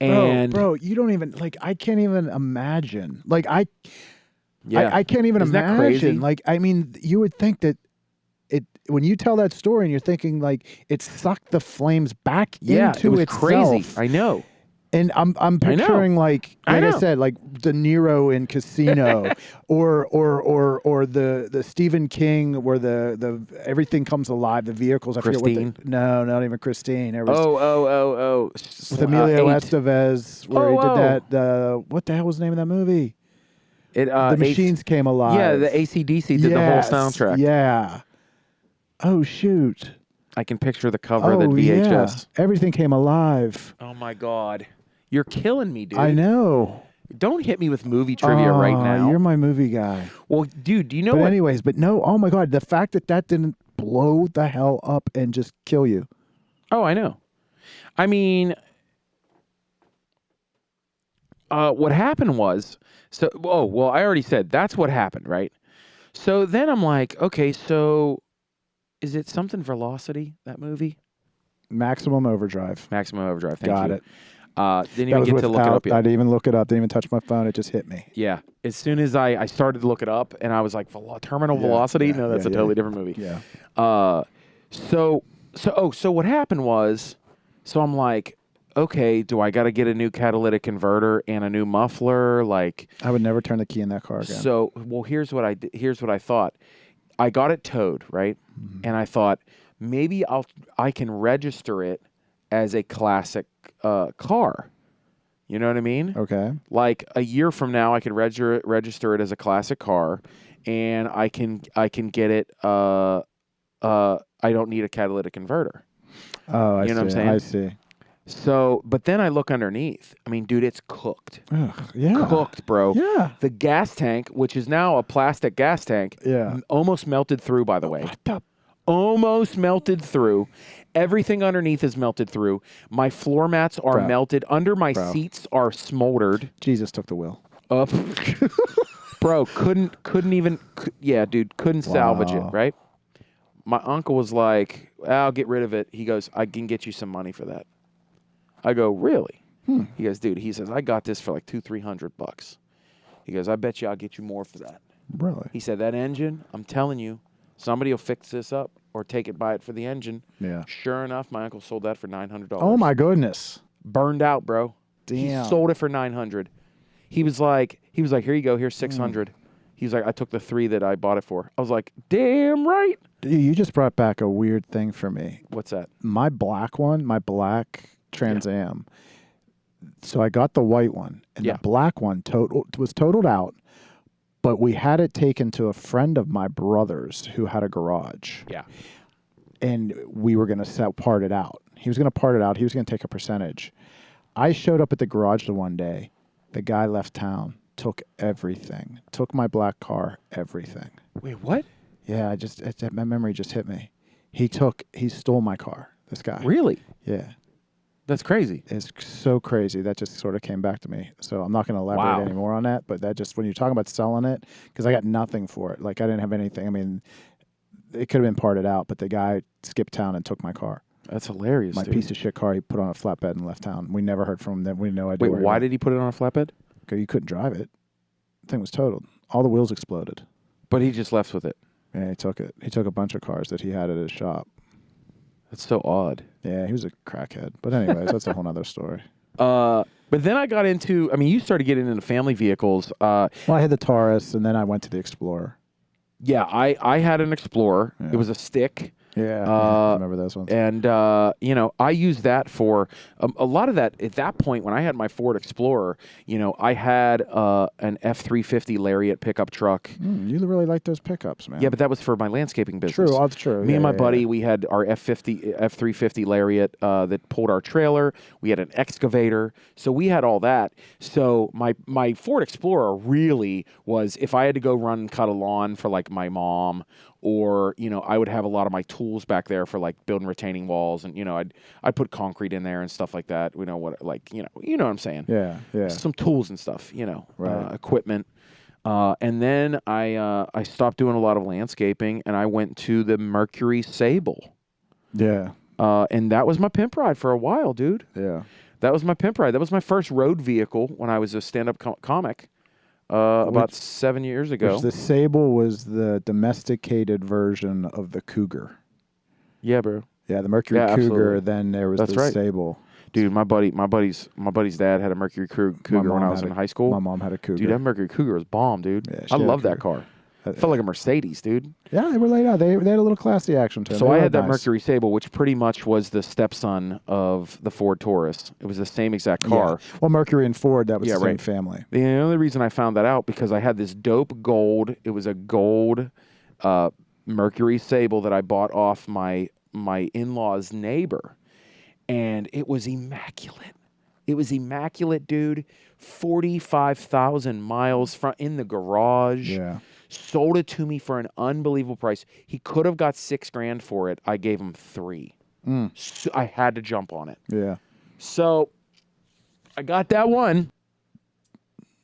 And Bro, you don't even like. I can't even imagine. Like I can't even Isn't that imagine. crazy? Like I mean, you would think that it when you tell that story and you're thinking like it sucked the flames back into it was itself. crazy. I know. And I'm picturing like I said, like De Niro in Casino, or the Stephen King where the everything comes alive, the vehicles. I forget Christine? no, not even Christine. It was with Emilio Estevez where he did that. What the hell was the name of that movie? The machines came alive. Yeah, the AC/DC did the whole soundtrack. Yeah. Oh shoot. I can picture the cover of the VHS. Yeah. Everything came alive. Oh my God. You're killing me, dude. I know. Don't hit me with movie trivia right now. You're my movie guy. Well, dude, do you know But what? anyways, but no, oh my God, the fact that didn't blow the hell up and just kill you. Oh, I know. I mean, what happened was, I already said that's what happened, right? So then I'm like, okay, so is it something Velocity, that movie? Maximum Overdrive. Maximum Overdrive, thank Got you. it. Didn't even get to look it up yet. I didn't even look it up. Didn't even touch my phone. It just hit me. Yeah. As soon as I started to look it up and I was like, Terminal Velocity? Yeah, No, that's a totally different movie. Yeah. So what happened was, so I'm like, okay, do I got to get a new catalytic converter and a new muffler? Like, I would never turn the key in that car again. so, well, here's what I thought. I got it towed, right? Mm-hmm. And I thought maybe I can register it as a classic car. You know what I mean? Okay. Like a year from now, I could register it as a classic car, and I can get it. I don't need a catalytic converter. Oh, I see. You know what I'm saying? I see. So, but then I look underneath. I mean, dude, it's cooked. Ugh, yeah. Cooked, bro. Yeah. The gas tank, which is now a plastic gas tank, almost melted through, by the way. What the? Almost melted through. Everything underneath is melted through. My floor mats are melted. Under my seats are smoldered. Jesus took the wheel. Up. Bro, couldn't even, yeah, dude, couldn't salvage it, right? My uncle was like, I'll get rid of it. He goes, I can get you some money for that. I go, really? He goes, dude, he says, I got this for like $200-300. He goes, I bet you I'll get you more for that. Really? He said, that engine, I'm telling you, somebody will fix this up or buy it for the engine. Yeah. Sure enough, my uncle sold that for $900. Oh my goodness. Burned out, bro. Damn. He sold it for $900. He was like, here you go, here's $600. He's like, I took the 3 that I bought it for. I was like, damn right. Dude, you just brought back a weird thing for me. What's that? My black Trans Am. So I got the white one, and the black one was totaled out, but we had it taken to a friend of my brother's who had a garage. Yeah. And we were going to part it out. He was going to part it out. He was going to take a percentage. I showed up at the garage the one day. The guy left town, took everything, took my black car, everything. Wait, what? Yeah, my memory just hit me. He stole my car, this guy. Really? Yeah. That's crazy. It's so crazy. That just sort of came back to me. So I'm not going to elaborate anymore on that, but that just, when you're talking about selling it, because I got nothing for it. Like, I didn't have anything. I mean, it could have been parted out, but the guy skipped town and took my car. That's hilarious, My dude. piece of shit car, he put on a flatbed and left town. We never heard from him. We had no idea. Wait, why did he put it on a flatbed? Because you couldn't drive it. The thing was totaled. All the wheels exploded. But he just left with it. Yeah, he took it. He took a bunch of cars that he had at his shop. That's so odd. Yeah, he was a crackhead. But anyways, that's a whole nother story. But then I got into, you started getting into family vehicles. Well, I had the Taurus, and then I went to the Explorer. Yeah, I had an Explorer. Yeah. It was a stick. Yeah, I remember those ones. And, you know, I used that for a lot of that. At that point, when I had my Ford Explorer, you know, I had an F-350 Lariat pickup truck. You really like those pickups, man. Yeah, but that was for my landscaping business. True, that's true. Me and my buddy, we had our F-350 Lariat that pulled our trailer. We had an excavator. So we had all that. So my Ford Explorer really was, if I had to go run and cut a lawn for like my mom, or, you know, I would have a lot of my tools back there for like building retaining walls, and, you know, I'd put concrete in there and stuff like that. You know what, like, you know what I'm saying? Yeah, yeah. Some tools and stuff, you know, Right. equipment. And then I stopped doing a lot of landscaping, and I went to the Mercury Sable. Yeah. And that was my pimp ride for a while, dude. Yeah. That was my pimp ride. That was my first road vehicle when I was a stand-up comic. About 7 years ago. Which the Sable was the domesticated version of the Cougar. Yeah, bro. Yeah, the Mercury Cougar. Absolutely. Then there was That's the right. Sable. Dude, my buddy's dad had a Mercury Cougar when I was in high school. My mom had a Cougar. Dude, that Mercury Cougar was bomb, dude. Yeah, I had a love that Cougar. car. Felt like a Mercedes, dude. Yeah, they were laid out. They had a little classy action to them. So They I were had that nice. Mercury Sable, which pretty much was the stepson of the Ford Taurus. It was the same exact car. Yeah. Well, Mercury and Ford, that was Yeah, the same right. family. The only reason I found that out because I had this dope gold. It was a gold Mercury Sable that I bought off my in-law's neighbor, and it was immaculate. It was immaculate, dude. 45,000 miles in the garage. Yeah. Sold it to me for an unbelievable price. He could have got $6,000 for it. I gave him $3,000. So I had to jump on it. Yeah. So I got that one.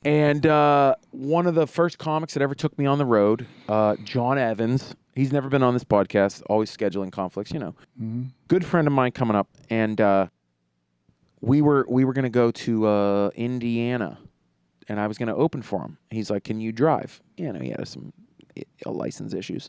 And one of the first comics that ever took me on the road, John Evans. He's never been on this podcast, always scheduling conflicts, you know. Mm-hmm. Good friend of mine coming up. And we were going to go to Indiana. And I was going to open for him. He's like, "Can you drive?" You know, he had some license issues,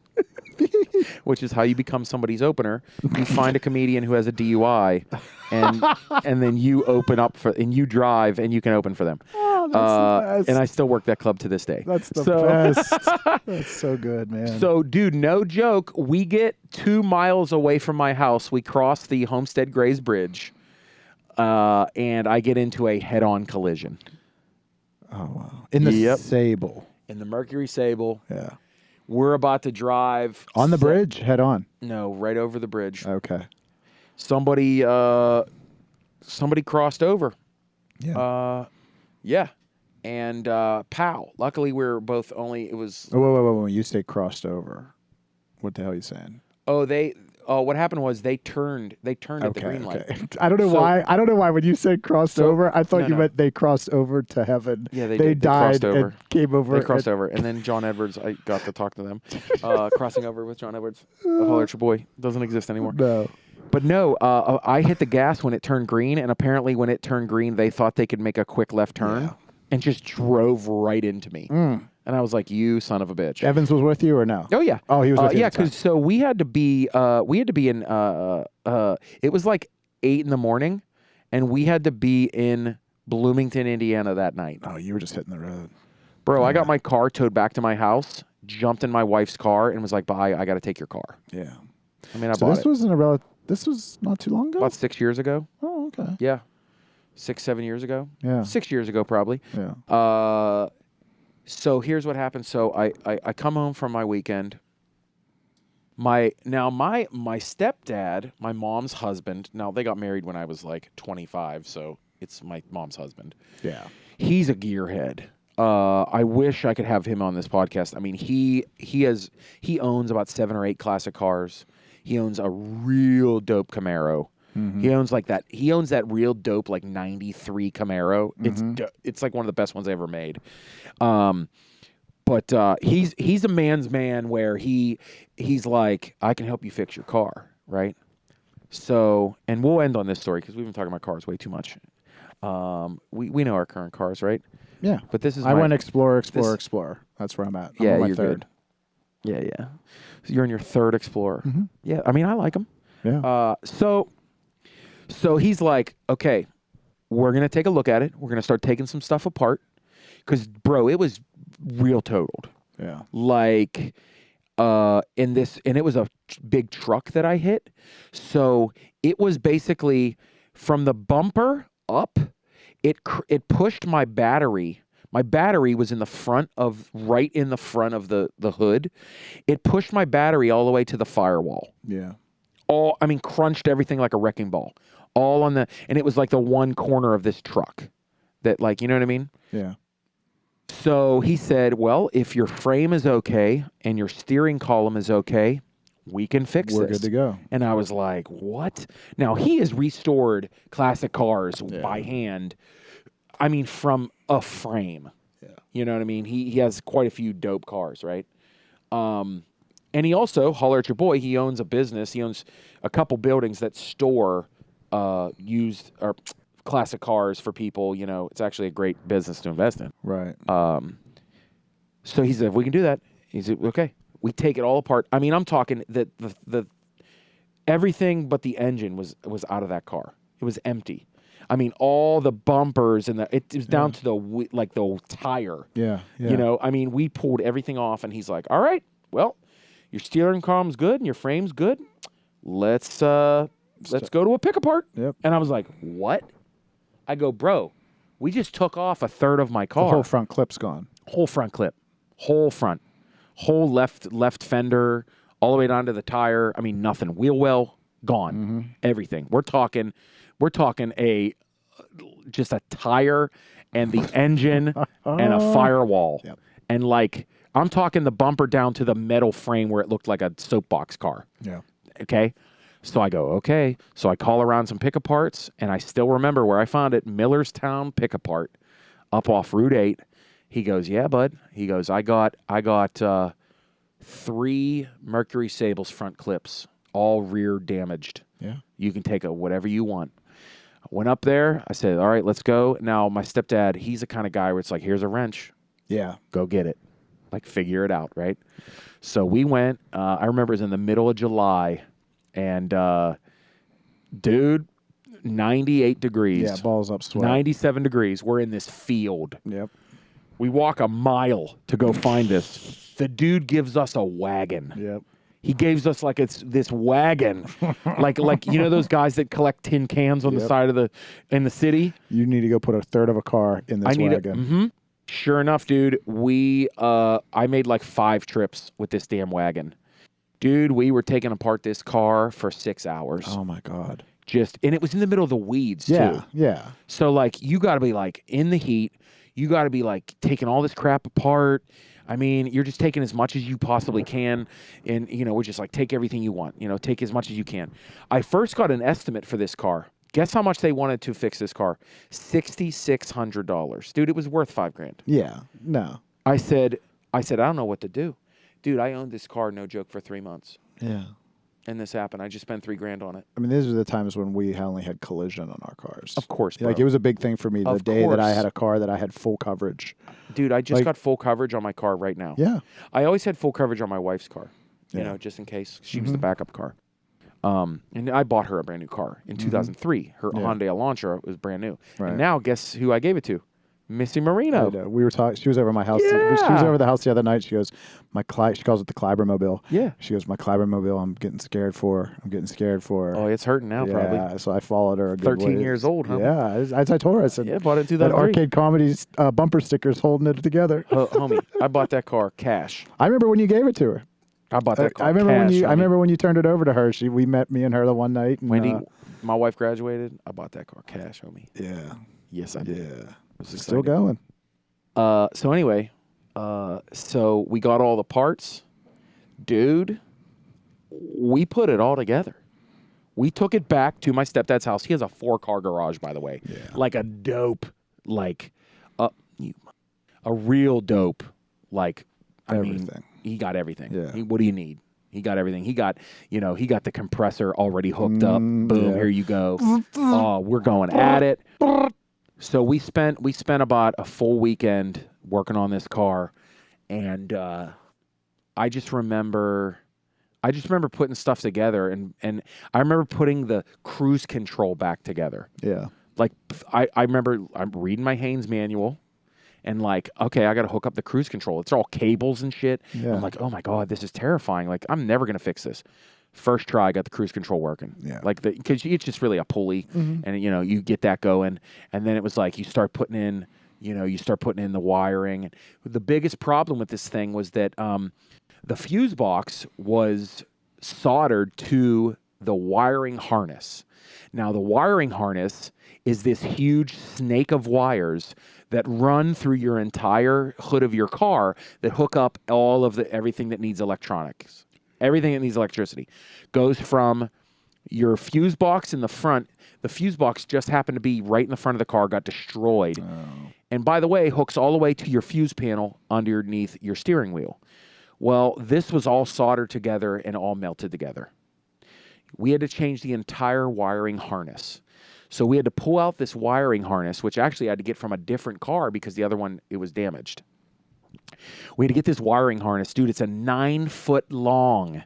which is how you become somebody's opener. You find a comedian who has a DUI, and then you open up and you drive, and you can open for them. Oh, that's the best. And I still work that club to this day. That's the best. That's so good, man. So, dude, no joke. We get 2 miles away from my house. We cross the Homestead Grays Bridge, and I get into a head-on collision. Oh, wow. In the Sable. In the Mercury Sable. Yeah. We're about to drive. On the bridge? Head on? No, right over the bridge. Okay. Somebody crossed over. Yeah. Yeah. And pow. Luckily, we're both only, it was... Whoa. When you say crossed over, what the hell are you saying? What happened was they turned at the green light. I don't know why. I don't know why when you said crossed over, I thought you meant they crossed over to heaven. Yeah, they died. They crossed over. And came over. They crossed over, and then John Edwards. I got to talk to them. Crossing over with John Edwards. Holler at your boy. Doesn't exist anymore. No. But no, I hit the gas when it turned green, and apparently when it turned green, they thought they could make a quick left turn and just drove right into me. And I was like, "You son of a bitch!" Evans was with you or no? Oh yeah. Oh, he was with you. Yeah, because so we had to be in. It was like 8 a.m, and we had to be in Bloomington, Indiana that night. Oh, you were just hitting the road, bro. I got my car towed back to my house, jumped in my wife's car, and was like, "Bye, I got to take your car." Yeah. I mean, I so bought this it. This was not too long ago. About 6 years ago. Oh, okay. Yeah, 6-7 years ago. Yeah. 6 years ago, probably. Yeah. So here's what happened. So I come home from my weekend. My stepdad, my mom's husband. Now they got married when I was like 25, so it's my mom's husband. Yeah. He's a gearhead. I wish I could have him on this podcast. I mean, he owns about 7 or 8 classic cars. He owns a real dope Camaro. Mm-hmm. He owns like that. He owns that real dope like '93 Camaro. Mm-hmm. It's like one of the best ones I ever made. But he's a man's man where he's like, I can help you fix your car, right? So, and we'll end on this story because we've been talking about cars way too much. We know our current cars, right? Yeah. But this is I went Explorer. That's where I'm at. I'm on my you're third. Good. Yeah. So you're in your third Explorer. Mm-hmm. Yeah. I mean, I like them. Yeah. So he's like, okay, we're going to take a look at it. We're going to start taking some stuff apart. Because, bro, it was real totaled. Yeah. Like, and it was a big truck that I hit. So it was basically from the bumper up, it pushed my battery. My battery was right in the front of the hood. It pushed my battery all the way to the firewall. Yeah. Crunched everything like a wrecking ball. And it was like the one corner of this truck that, like, you know what I mean? Yeah. So he said, well, if your frame is okay and your steering column is okay, we can fix this. We're good to go. And I was like, what? Now, he has restored classic cars by hand. I mean, from a frame. Yeah. You know what I mean? He has quite a few dope cars, right? And he also, holler at your boy, he owns a business. He owns a couple buildings that store used or classic cars for people. You know, it's actually a great business to invest in. Right. So he said, if we can do that, he said, okay. We take it all apart. I mean, I'm talking that the everything but the engine was out of that car. It was empty. I mean, all the bumpers and it was down to the tire. Yeah. You know, I mean, we pulled everything off, and he's like, all right, well, your steering column's good and your frame's good. Let's go to a pick apart. Yep. And I was like, what? I go, bro, we just took off a third of my car. The whole front clip's gone. Whole front clip. Whole front. Whole left fender, all the way down to the tire. I mean, nothing. Wheel well, gone. Mm-hmm. Everything. We're talking just a tire and the engine and a firewall. Yep. And like, I'm talking the bumper down to the metal frame where it looked like a soapbox car. Yeah. Okay. So I go, okay. So I call around some pick-a-parts, and I still remember where I found it, Millerstown Pick-a-Part, up off Route 8. He goes, yeah, bud. He goes, I got 3 Mercury Sables front clips, all rear damaged. Yeah. You can take whatever you want. I went up there. I said, all right, let's go. Now, my stepdad, he's the kind of guy where it's like, here's a wrench. Yeah. Go get it. Like, figure it out, right? So we went. I remember it was in the middle of July. And, dude, 98 degrees. Yeah, balls up sweat. 97 degrees. We're in this field. Yep. We walk a mile to go find this. The dude gives us a wagon. Yep. He gives us like it's this wagon, like you know those guys that collect tin cans on the side of in the city. You need to go put a third of a car in this wagon. Sure enough, dude. I made like 5 trips with this damn wagon. Dude, we were taking apart this car for 6 hours. Oh my God. And it was in the middle of the weeds Yeah. too. Yeah. So like you got to be like in the heat. You got to be like taking all this crap apart. I mean, you're just taking as much as you possibly can. And, you know, we're just like, take everything you want. You know, take as much as you can. I first got an estimate for this car. Guess how much they wanted to fix this car? $6,600. Dude, it was worth $5,000. Yeah. No. I said, I don't know what to do. Dude, I owned this car, no joke, for 3 months. Yeah. And this happened. I just spent $3,000 on it. I mean, these are the times when we only had collision on our cars. Of course, bro. Like, it was a big thing for me the Of day that I course. had a car that I had full coverage. Dude, I just got full coverage on my car right now. Yeah. I always had full coverage on my wife's car, you Yeah. know, just in case. She was the backup car. And I bought her a brand new car in 2003. Her Hyundai Elantra was brand new. Right. And now, guess who I gave it to? Missy Marino. We were talking. She was over at my house. Yeah. She was over at the house the other night. She goes, she calls it the Clybermobile. Yeah. She goes, my Clybermobile. I'm getting scared for. Oh, it's hurting now, probably. Yeah. So I followed her. A good 13 way. years old, huh? Yeah. As I told her, I said, Yeah, bought it in that 2003. Arcade Comedy's bumper stickers holding it together. Homie, I bought that car cash. I remember when you gave it to her. I bought that car I remember cash. I remember when you turned it over to her. Me and her the one night. And, Wendy, my wife graduated. I bought that car cash, homie. Yeah. Yes, I did. Yeah. Was Still going. So anyway, so we got all the parts. Dude, we put it all together. We took it back to my stepdad's house. He has a 4-car garage, by the way. Yeah. Like a dope, like a real dope, like, Everything. He got everything. Yeah. What do you need? He got everything. He got the compressor already hooked up. Boom, yeah. here you go. Oh, we're going at it. So we spent about a full weekend working on this car, and I just remember putting stuff together, and I remember putting the cruise control back together. Yeah. Like I remember I'm reading my Haynes manual, and like, okay, I got to hook up the cruise control. It's all cables and shit. Yeah. I'm like, oh my God, this is terrifying. Like, I'm never going to fix this. First try, I got the cruise control working. Yeah. Like, because it's just really a pulley, and, you know, you get that going. And then it was like, you start putting in the wiring. The biggest problem with this thing was that the fuse box was soldered to the wiring harness. Now, the wiring harness is this huge snake of wires that run through your entire hood of your car that hook up all of everything that needs electronics. Everything that needs electricity goes from your fuse box in the front. The fuse box just happened to be right in the front of the car, got destroyed. Oh. And by the way, hooks all the way to your fuse panel underneath your steering wheel. Well, this was all soldered together and all melted together. We had to change the entire wiring harness. So we had to pull out this wiring harness, which actually I had to get from a different car because the other one, it was damaged. We had to get this wiring harness. Dude, it's a 9-foot long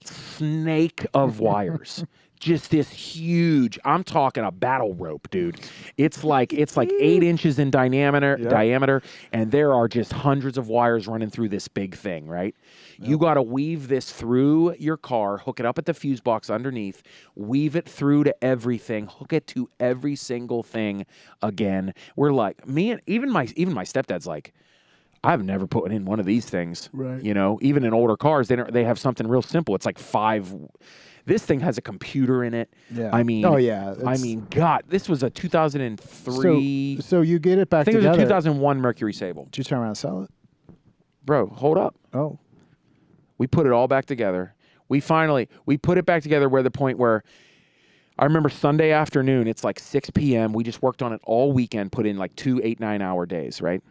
snake of wires. Just this huge, I'm talking a battle rope, dude. It's like 8 inches in diameter, and there are just hundreds of wires running through this big thing, right? Yep. You got to weave this through your car, hook it up at the fuse box underneath, weave it through to everything, hook it to every single thing again. We're like, even my stepdad's like, I've never put in one of these things. Right. You know, even in older cars, they have something real simple. It's like 5. This thing has a computer in it. Yeah. I mean, God, this was a 2003. So you get it back together. I think it was a 2001 Mercury Sable. Did you turn around and sell it? Bro, hold up. Oh. We put it all back together. We put it back together where the point where I remember Sunday afternoon, it's like 6 p.m. We just worked on it all weekend, put in like 2 8-9-hour days, right?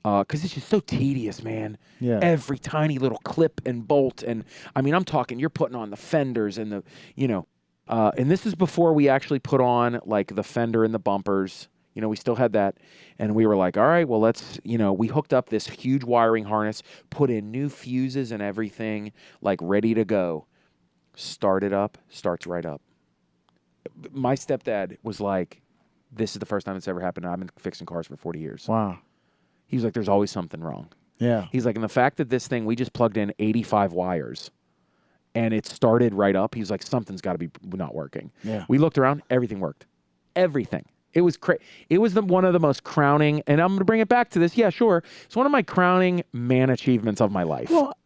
Because it's just so tedious, man. Yeah. Every tiny little clip and bolt. And I mean, I'm talking, you're putting on the fenders and the, you know, and this is before we actually put on like the fender and the bumpers. You know, we still had that. And we were like, all right, well, we hooked up this huge wiring harness, put in new fuses and everything, like ready to go. Start it up, starts right up. My stepdad was like, this is the first time it's ever happened. I've been fixing cars for 40 years. Wow. He was like, there's always something wrong. Yeah. He's like, and the fact that this thing, we just plugged in 85 wires and it started right up, he's like, something's got to be not working. Yeah. We looked around, everything worked. Everything. It was It was one of the most crowning, and I'm going to bring it back to this. Yeah, sure. It's one of my crowning man achievements of my life. Well,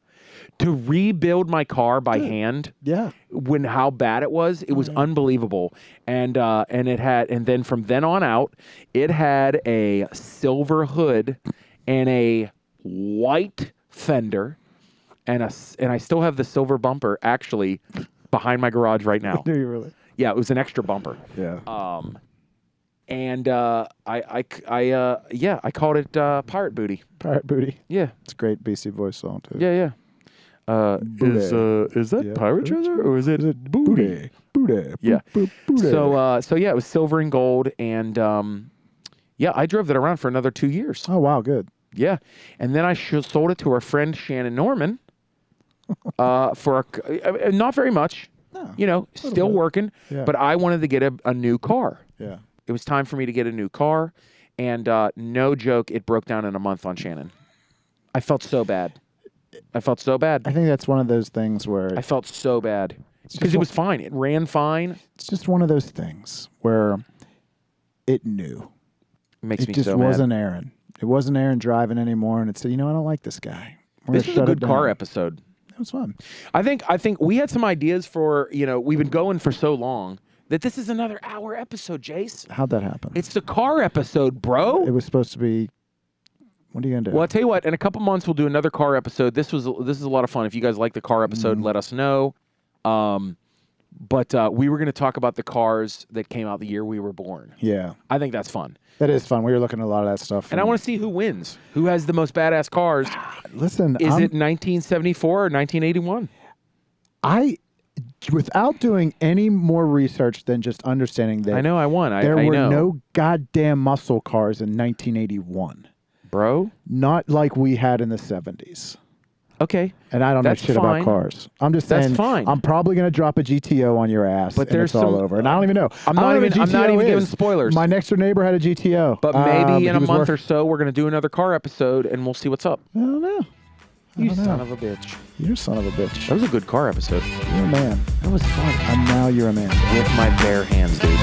to rebuild my car by hand, when how bad it was unbelievable. And then from then on out, it had a silver hood and a white fender, and I still have the silver bumper actually behind my garage right now. Do you really? Yeah, it was an extra bumper. Yeah. I called it Pirate Booty. Pirate Booty. Yeah, it's a great BC Boys song too. Yeah. Is that pirate treasure or is it booty? Booty. Yeah. Booty. So yeah, it was silver and gold, and I drove that around for another 2 years. Oh wow, good. Yeah, and then I sold it to our friend Shannon Norman for not very much. No, you know, still working, but I wanted to get a new car. Yeah. It was time for me to get a new car, and no joke, it broke down in a month on Shannon. I felt so bad. I think that's one of those things where I felt so bad because it was fine. It ran fine. It's just one of those things where it knew. It makes me so mad. It just wasn't Aaron. It wasn't Aaron driving anymore, and it said, I don't like this guy. This is a good car episode. It was fun. I think we had some ideas for, we've been going for so long that this is another hour episode, Jace. How'd that happen? It's the car episode, bro. It was supposed to be. What are you gonna do? Well, I'll tell you what. In a couple months, we'll do another car episode. This is a lot of fun. If you guys like the car episode, let us know. But we were going to talk about the cars that came out the year we were born. Yeah, I think that's fun. That is fun. We were looking at a lot of that stuff, and I want to see who wins. Who has the most badass cars? Listen, is it 1974 or 1981? Without doing any more research than just understanding that, I know I won. There I were know. no goddamn muscle cars in 1981. Bro? Not like we had in the 70s. Okay. And I don't know That's shit fine. about cars. I'm just That's saying. fine. I'm probably gonna drop a GTO on your ass, But and there's it's all some- over. And I don't even know. I'm I not don't know even. what I'm not GTO even giving is. spoilers. My next door neighbor had a GTO. But maybe in he a was month worth- or so, we're gonna do another car episode, and we'll see what's up. I don't know. You don't know. son of a bitch. You're a son of a bitch. That was a good car episode. You're a man. That was fun. And now you're a man. With my bare hands, dude.